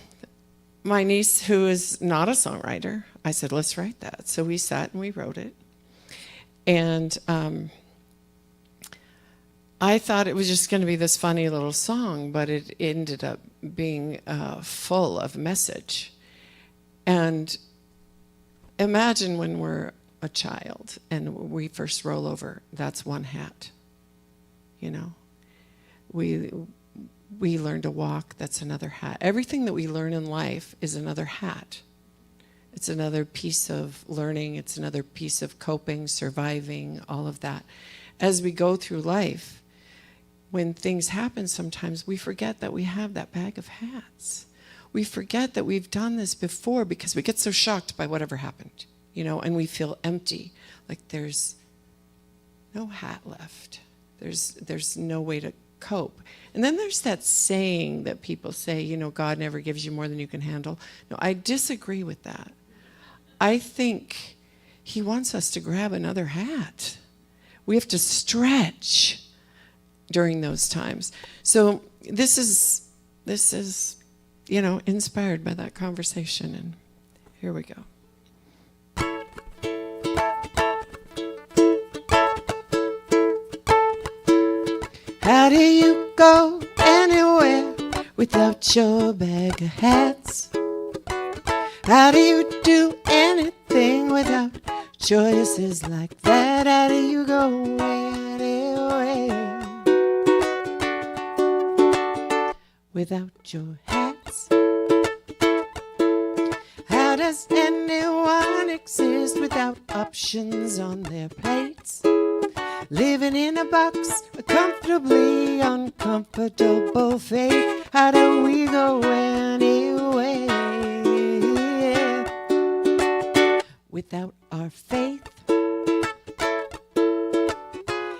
my niece, who is not a songwriter, I said, "Let's write that." So we sat and we wrote it. And I thought it was just going to be this funny little song, but it ended up being full of message. And imagine when we're a child and we first roll over, that's one hat. We learn to walk, that's another hat. Everything that we learn in life is another hat. It's another piece of learning, it's another piece of coping, surviving, all of that. As we go through life, when things happen sometimes, we forget that we have that bag of hats. We forget that we've done this before because we get so shocked by whatever happened, and we feel empty, like there's no hat left. There's no way to cope. And then there's that saying that people say, God never gives you more than you can handle. No, I disagree with that. I think he wants us to grab another hat. We have to stretch during those times. So this is inspired by that conversation, and here we go. How do you go anywhere without your bag of hats? How do you do anything without choices like that? How do you go anywhere without your hats? How does anyone exist without options on their plates? Living in a box, a comfortably uncomfortable fate. How do we go anywhere without our faith?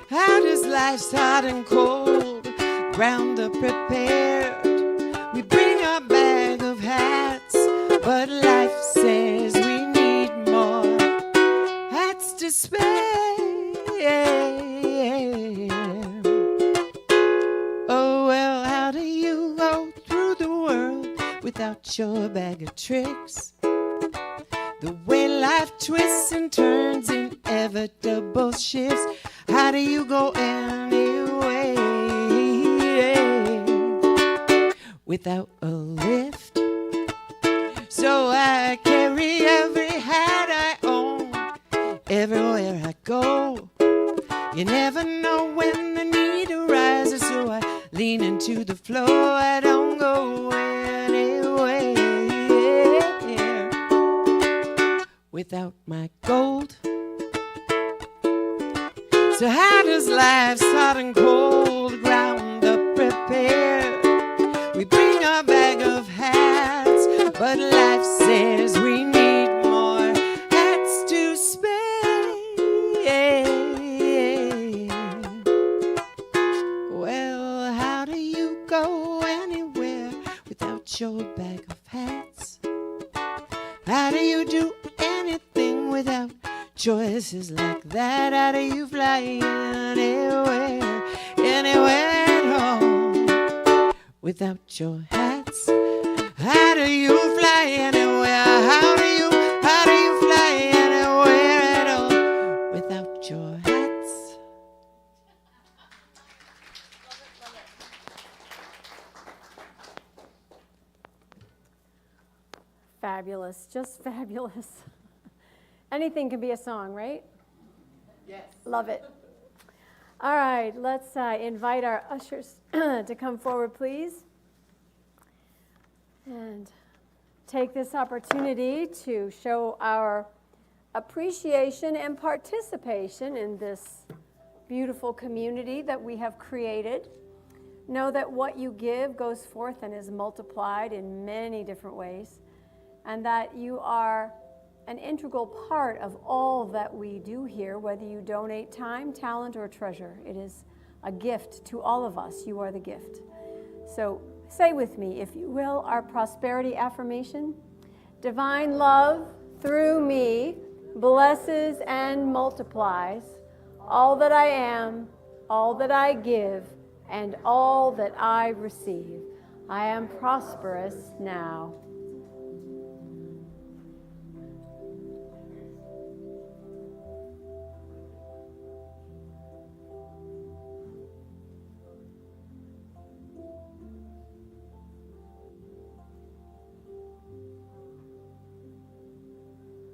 How does life's hot and cold, ground up prepared? We bring our bag of hats, but life says we need more hats to spare. Oh, well, how do you go through the world without your bag of tricks? The way life twists and turns, inevitable shifts. How do you go anyway without a lift? So I carry every hat I own everywhere I go. You never know when the need arises, so I lean into the flow. I don't go anywhere without my gold. So how does life's hot and cold, ground up prepared? We bring our bag of hats, but life says we need more hats to spare. Well, how do you go anywhere without your bag of hats? How do you do anything without choices like that? How do you fly anywhere at all without your hats? How do you fly anywhere? How do you fly anywhere at all without your hats? Fabulous, just fabulous. Anything can be a song, right? Yes. Love it. All right, let's invite our ushers to come forward, please. And take this opportunity to show our appreciation and participation in this beautiful community that we have created. Know that what you give goes forth and is multiplied in many different ways, and that you are an integral part of all that we do here, whether you donate time, talent, or treasure. It is a gift to all of us. You are the gift. So say with me, if you will, our prosperity affirmation. Divine love through me blesses and multiplies all that I am, all that I give, and all that I receive. I am prosperous now.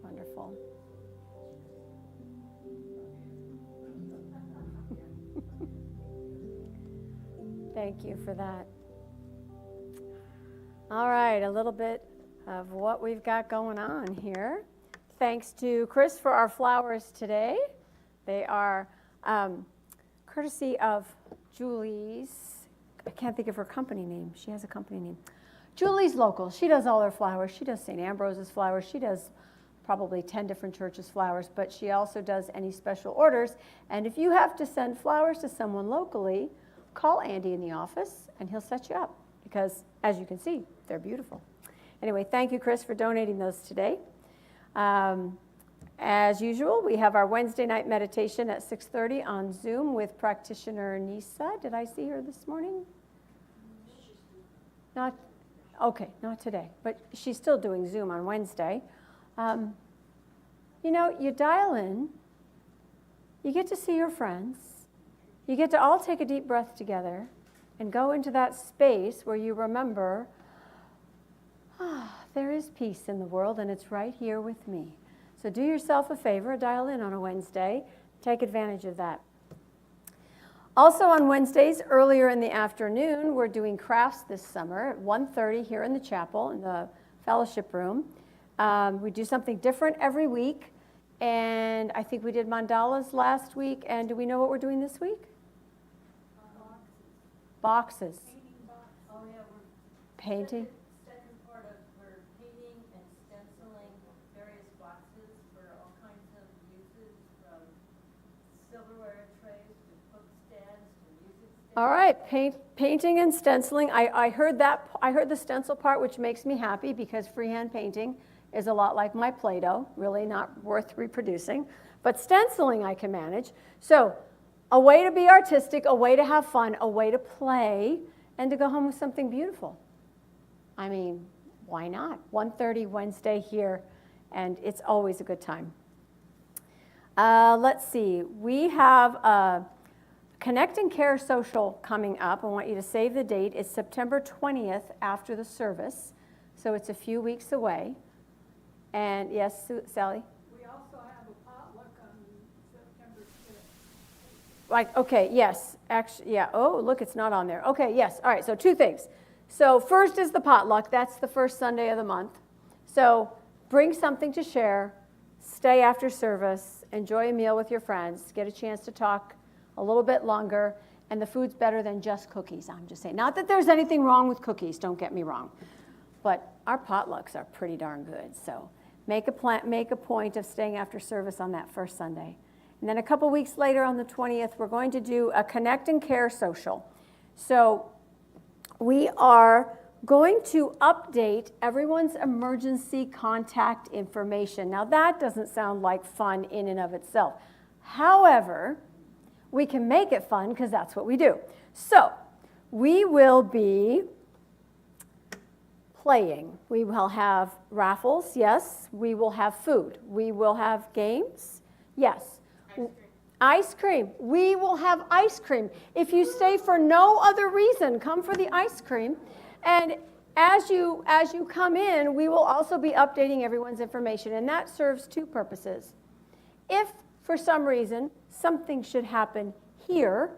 Wonderful. Thank you for that. All right, a little bit of what we've got going on here. Thanks to Chris for our flowers today. They are courtesy of Julie's, I can't think of her company name. She has a company name. Julie's Local. She does all her flowers. She does St. Ambrose's flowers. She does probably 10 different churches' flowers, but she also does any special orders. And if you have to send flowers to someone locally, call Andy in the office and he'll set you up, because as you can see, they're beautiful. Anyway, thank you, Chris, for donating those today. As usual, we have our Wednesday night meditation at 6:30 on Zoom with practitioner Nisa. Did I see her this morning? Not today, but she's still doing Zoom on Wednesday. You dial in, you get to see your friends, you get to all take a deep breath together and go into that space where you remember, there is peace in the world and it's right here with me. So do yourself a favor, dial in on a Wednesday, take advantage of that. Also on Wednesdays, earlier in the afternoon, we're doing crafts this summer at 1:30 here in the chapel in the fellowship room. We do something different every week, and I think we did mandalas last week, and do we know what we're doing this week? Boxes. Oh, yeah, we're Painting. second part of, we're painting and stenciling various boxes for all kinds of uses, from silverware trays to book stands to music stands. All right, painting and stenciling. I heard the stencil part, which makes me happy, because freehand painting is a lot like my Play-Doh, really not worth reproducing. But stenciling I can manage. So a way to be artistic, a way to have fun, a way to play, and to go home with something beautiful. I mean, why not? 1:30 Wednesday here, and it's always a good time. Let's see. We have a Connect and Care Social coming up. I want you to save the date. It's September 20th after the service, so it's a few weeks away. And yes, Sally? We also have a potluck on September 6th. Right, okay, yes, actually, yeah, oh, look, it's not on there. Okay, yes, all right, so two things. So first is the potluck, that's the first Sunday of the month. So bring something to share, stay after service, enjoy a meal with your friends, get a chance to talk a little bit longer, and the food's better than just cookies, I'm just saying. Not that there's anything wrong with cookies, don't get me wrong, but our potlucks are pretty darn good, so make a point of staying after service on that first Sunday. And then a couple weeks later on the 20th, we're going to do a Connect and Care Social. So we are going to update everyone's emergency contact information. Now that doesn't sound like fun in and of itself. However, we can make it fun because that's what we do. So we will be playing. We will have raffles, yes. We will have food. We will have games, yes. Ice cream. We will have ice cream. If you stay for no other reason, come for the ice cream. And as you come in, we will also be updating everyone's information, and that serves two purposes. If for some reason something should happen here,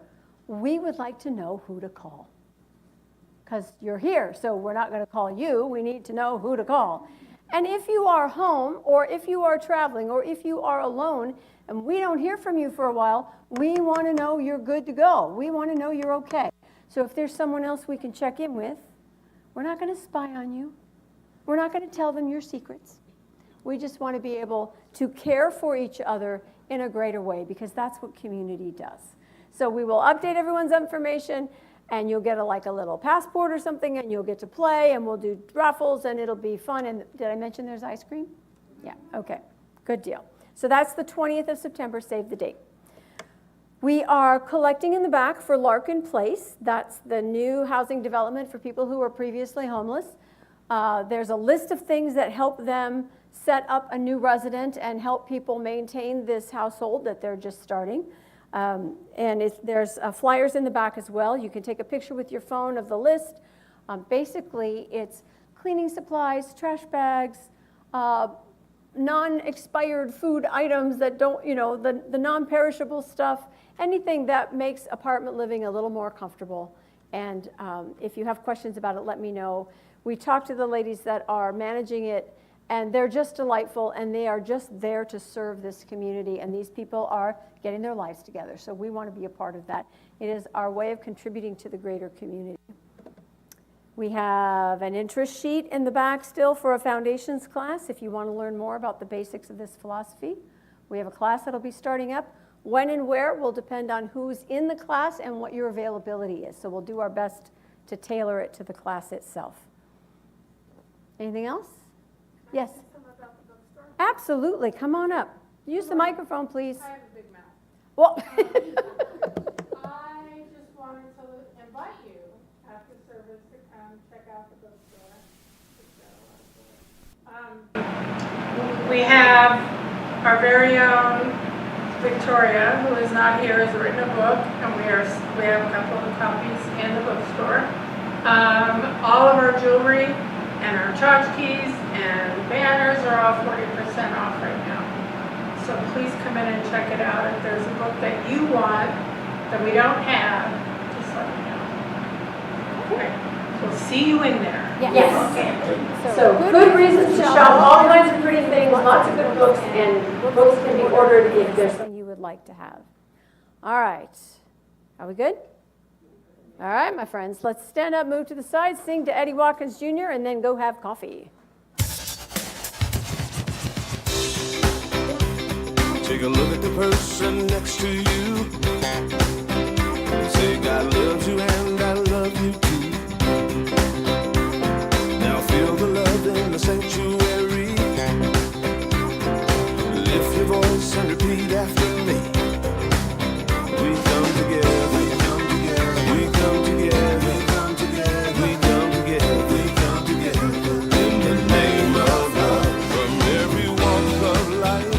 we would like to know who to call. because you're here. So we're not going to call you. We need to know who to call. And if you are home, or if you are traveling, or if you are alone, and we don't hear from you for a while, we want to know you're good to go. We want to know you're okay. So if there's someone else we can check in with, we're not going to spy on you. We're not going to tell them your secrets. We just want to be able to care for each other in a greater way, because that's what community does. So we will update everyone's information, and you'll get a little passport or something, and you'll get to play, and we'll do raffles, and it'll be fun. And did I mention there's ice cream? Yeah, okay, good deal. So that's the 20th of September, save the date. We are collecting in the back for Larkin Place. That's the new housing development for people who were previously homeless. There's a list of things that help them set up a new resident and help people maintain this household that they're just starting. And there's flyers in the back as well. You can take a picture with your phone of the list. Basically, it's cleaning supplies, trash bags, non-expired food items that don't, the non-perishable stuff, anything that makes apartment living a little more comfortable. And if you have questions about it, let me know. We talked to the ladies that are managing it, and they're just delightful, and they are just there to serve this community, and these people are getting their lives together. So we want to be a part of that. It is our way of contributing to the greater community. We have an interest sheet in the back still for a foundations class if you want to learn more about the basics of this philosophy. We have a class that'll be starting up. When and where will depend on who's in the class and what your availability is. So we'll do our best to tailor it to the class itself. Anything else? Yes. Absolutely. Come on up. Use the microphone, please. I have a big mouth. Well, I just wanted to invite you after service to come check out the bookstore. We have our very own Victoria, who is not here, has written a book, and we have a couple of copies in the bookstore. All of our jewelry and our tchotchkes and banners are all 40% off right now. So please come in and check it out. If there's a book that you want that we don't have, just let me know. Okay. We'll see you in there. yes. Okay. So good reasons to shop, all kinds of pretty things, lots of good books, and books can be ordered if there's something you would like to have. All right. Are we good? All right, my friends, let's stand up, move to the side, sing to Eddie Watkins Jr., and then go have coffee. Take a look at the person next to you. Say God loves you and I love you too. Now feel the love in the sanctuary. Lift your voice and repeat after me. We come together, we come together, we come together, we come together, we come together, we come together. In the name of love, from every walk of life.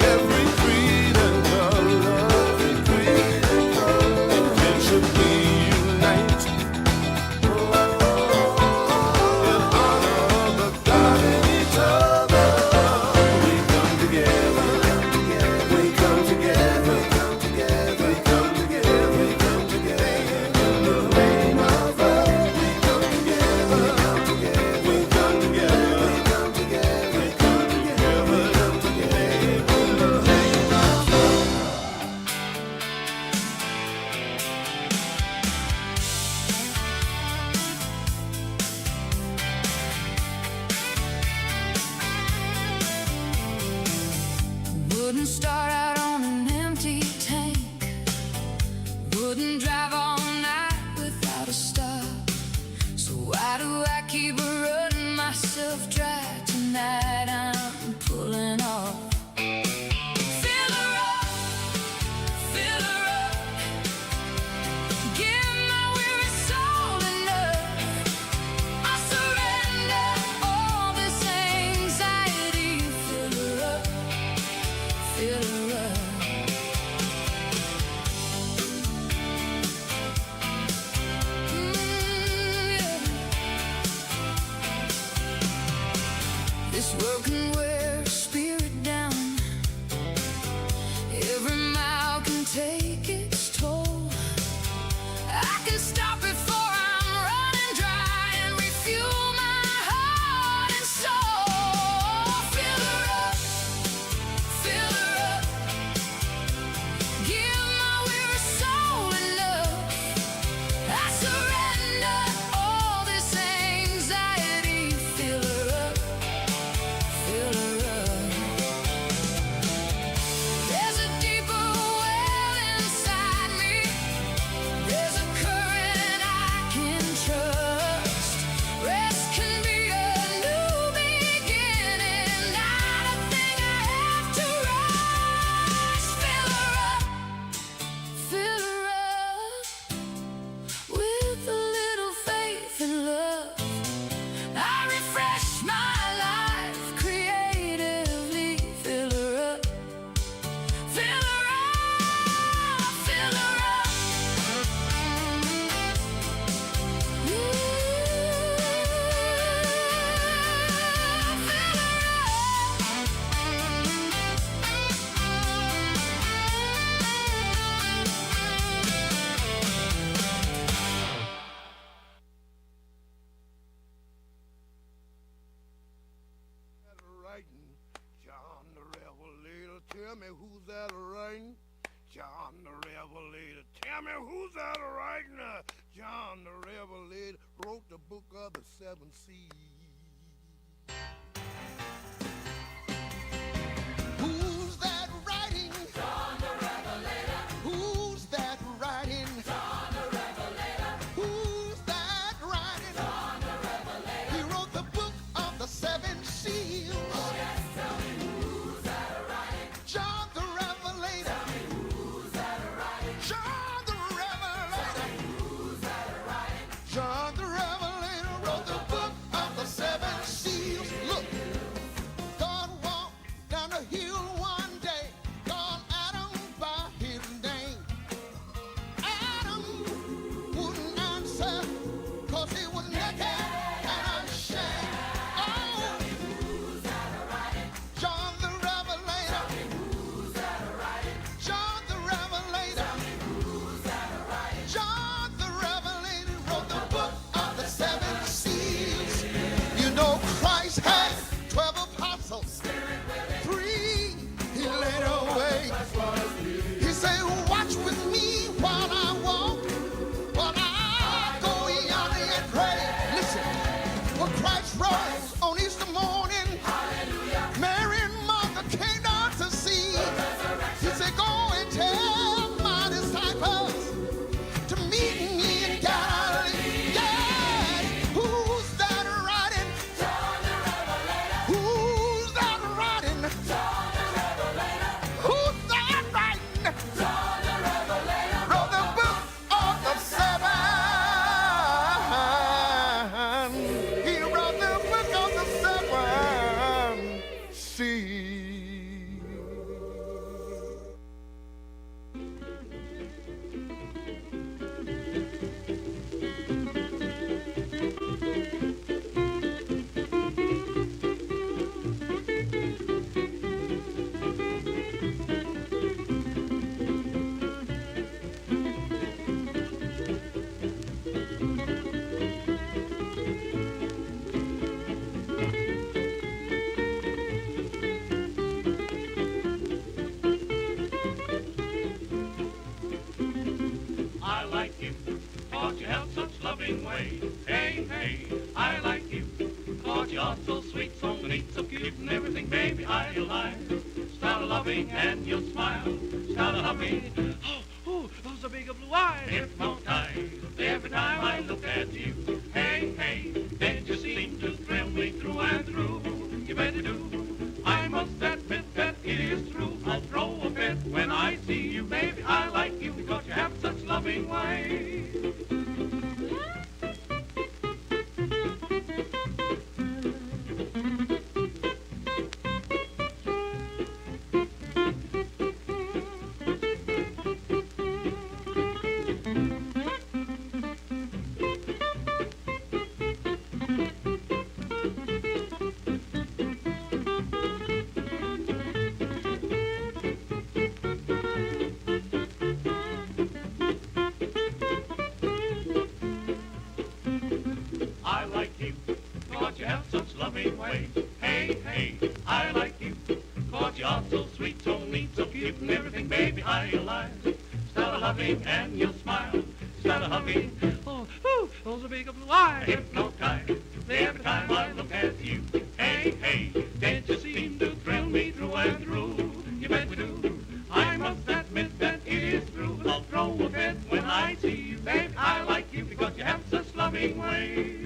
Every creed and color, every creed and color. can stop before I'm running dry and refuel my heart and soul. Fill her up, fill her up. Give my weary soul enough. I surrender all this anxiety. Fill her up, fill her up. There's a deeper well inside me. There's a current I can trust. Rest can be a new beginning, not a thing I have to rush. Fill her up, fill her up with a little faith and love. I refresh my life creatively. Fill her up, fill her up, fill her up. Writing, John the Revelator, tell me who's that writing? John the Revelator, tell me who's that writing? John the Revelator wrote the book of the seven seas. Who's that writing? John the Revelator. Who's that writing? John the Revelator. Who's that writing? John the Revelator. He wrote the book of the seven seals. Oh yes, tell me who's that writing? John the Revelator. Tell me who's that writing? John the Revelator. Tell me who's that writing? John the Revelator wrote the book of the seven seals. Look, God walked down the hill one day, called Adam by his name. Adam wouldn't answer, 'cause he was naked and ashamed. Oh, John the Revelator. John the Revelator. John the Revelator wrote the book of the seven seals. You know Christ had 12 apostles. 3 he laid away. He said, watch with me while I walk, while I go yonder and pray. Listen, when Christ rose on Easter morning, Mary and Martha came down to see. He said, go and tell my disciples to meet me in Galilee. Yeah. Who's that writing? John the Revelator. Who's that writing? John the Revelator. Who's that writing? John the Revelator. Wrote the book of the seven. He wrote the book of the seven seals. I like you, 'cause you have such loving ways. Hey, hey, I like you, 'cause you are so sweet, so neat, so cute, and everything, baby, I like. Start a loving and you'll smile. Start a loving, oh, those are big blue eyes. Hypnotized every time I look at you. Hey, hey, then you seem to thrill me through and through. You better do. I must admit that it is true. I'll throw a fit when I see you, baby. I like you because you have such loving ways. loving way. Hey, hey, I like you, 'cause you're so sweet, so neat, so cute, and everything, baby, I like. Start a loving and you'll smile. Start a hugging, oh, ooh, those are big blue eyes. Hypnotized every time I look at you. Hey, hey, don't you seem to thrill me through and through? You bet we do. I must admit that it is true. I'll throw a fit when I see you, babe. I like you because you have such loving ways.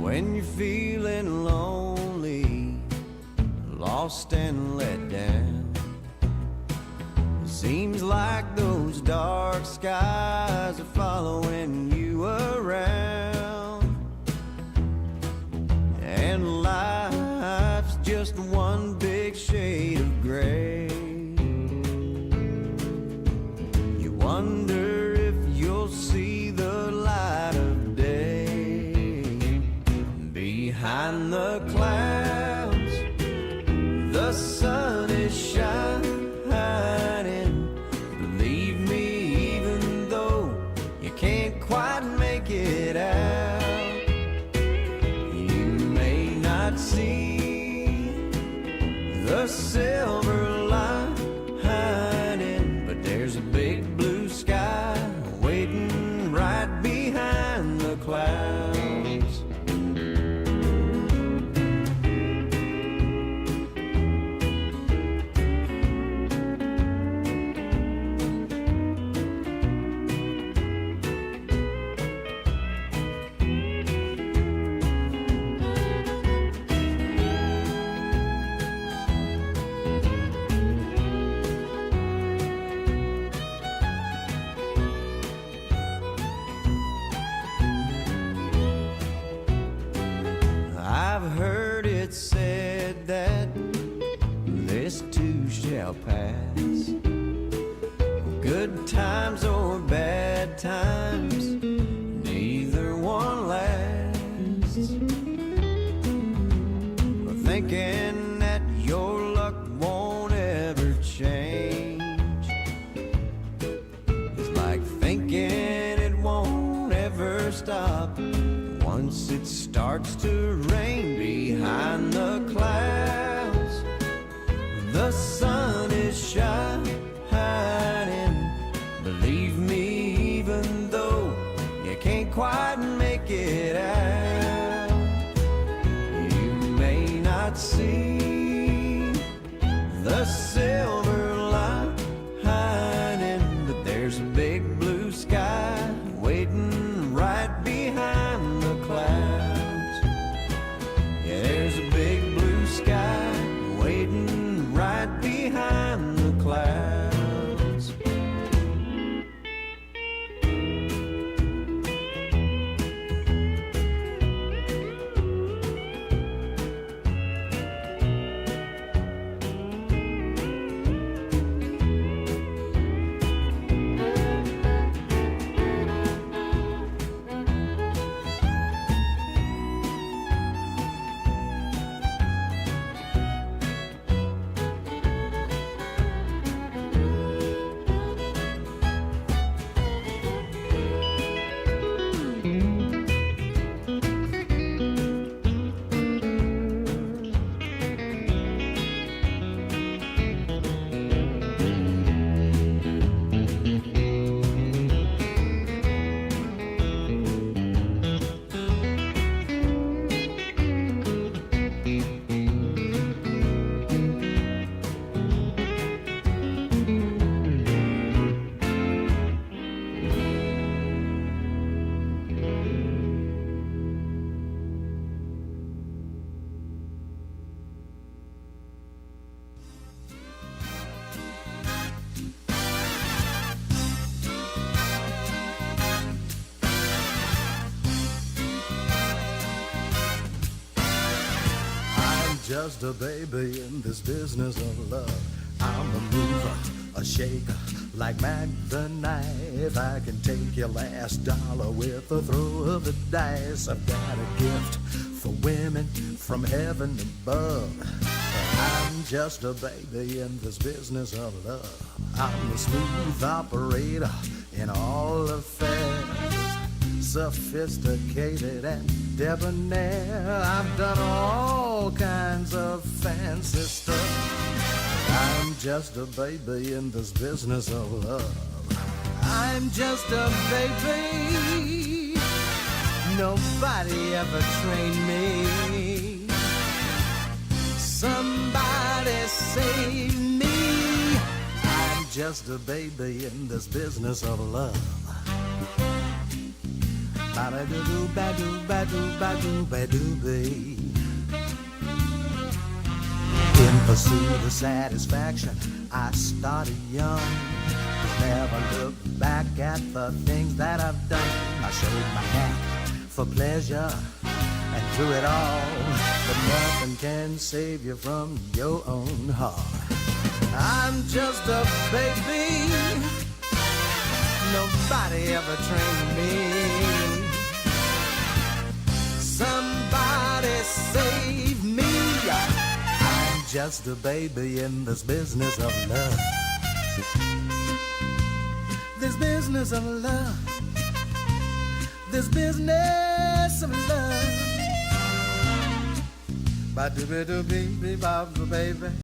When you're feeling lonely, lost and let down, seems like those dark skies are following you around, and life's just one big shade of gray. You wonder if you'll see the light of day. Behind the clouds, the sun is shining. Believe me, even though you can't quite make it out, you may not see the silver lining, but there's a big blue sky waiting right behind the clouds. I've heard it said that this too shall pass. Good times or bad times, neither one lasts. But thinking that your luck won't ever change is like thinking it won't ever stop. Once it starts to rain behind the clouds, the sun is shining. Believe me, even though you can't quite make it out, you may not see the silver lining, but there's a big blue sky waiting right behind the clouds. Yeah, there's a big blue sky waiting right behind just a baby in this business of love. I'm a mover, a shaker, like Mac the knife. I can take your last dollar with a throw of the dice. I've got a gift for women from heaven above. I'm just a baby in this business of love. I'm a smooth operator in all affairs, sophisticated and debonair. I've done all kinds of fancy stuff. I'm just a baby in this business of love. I'm just a baby. Nobody ever trained me. Somebody save me. I'm just a baby in this business of love. Ba-da-doo-doo, ba-doo, ba-doo, ba-doo, ba-doo, babe. In pursuit of satisfaction, I started young. Never looked back at the things that I've done. I showed my knack for pleasure and through it all, but nothing can save you from your own heart. I'm just a baby. Nobody ever trained me. Somebody save me. I'm just a baby in this business of love. This business of love. This business of love. Ba-do-ba-do-bee-bee-ba-ba, baby.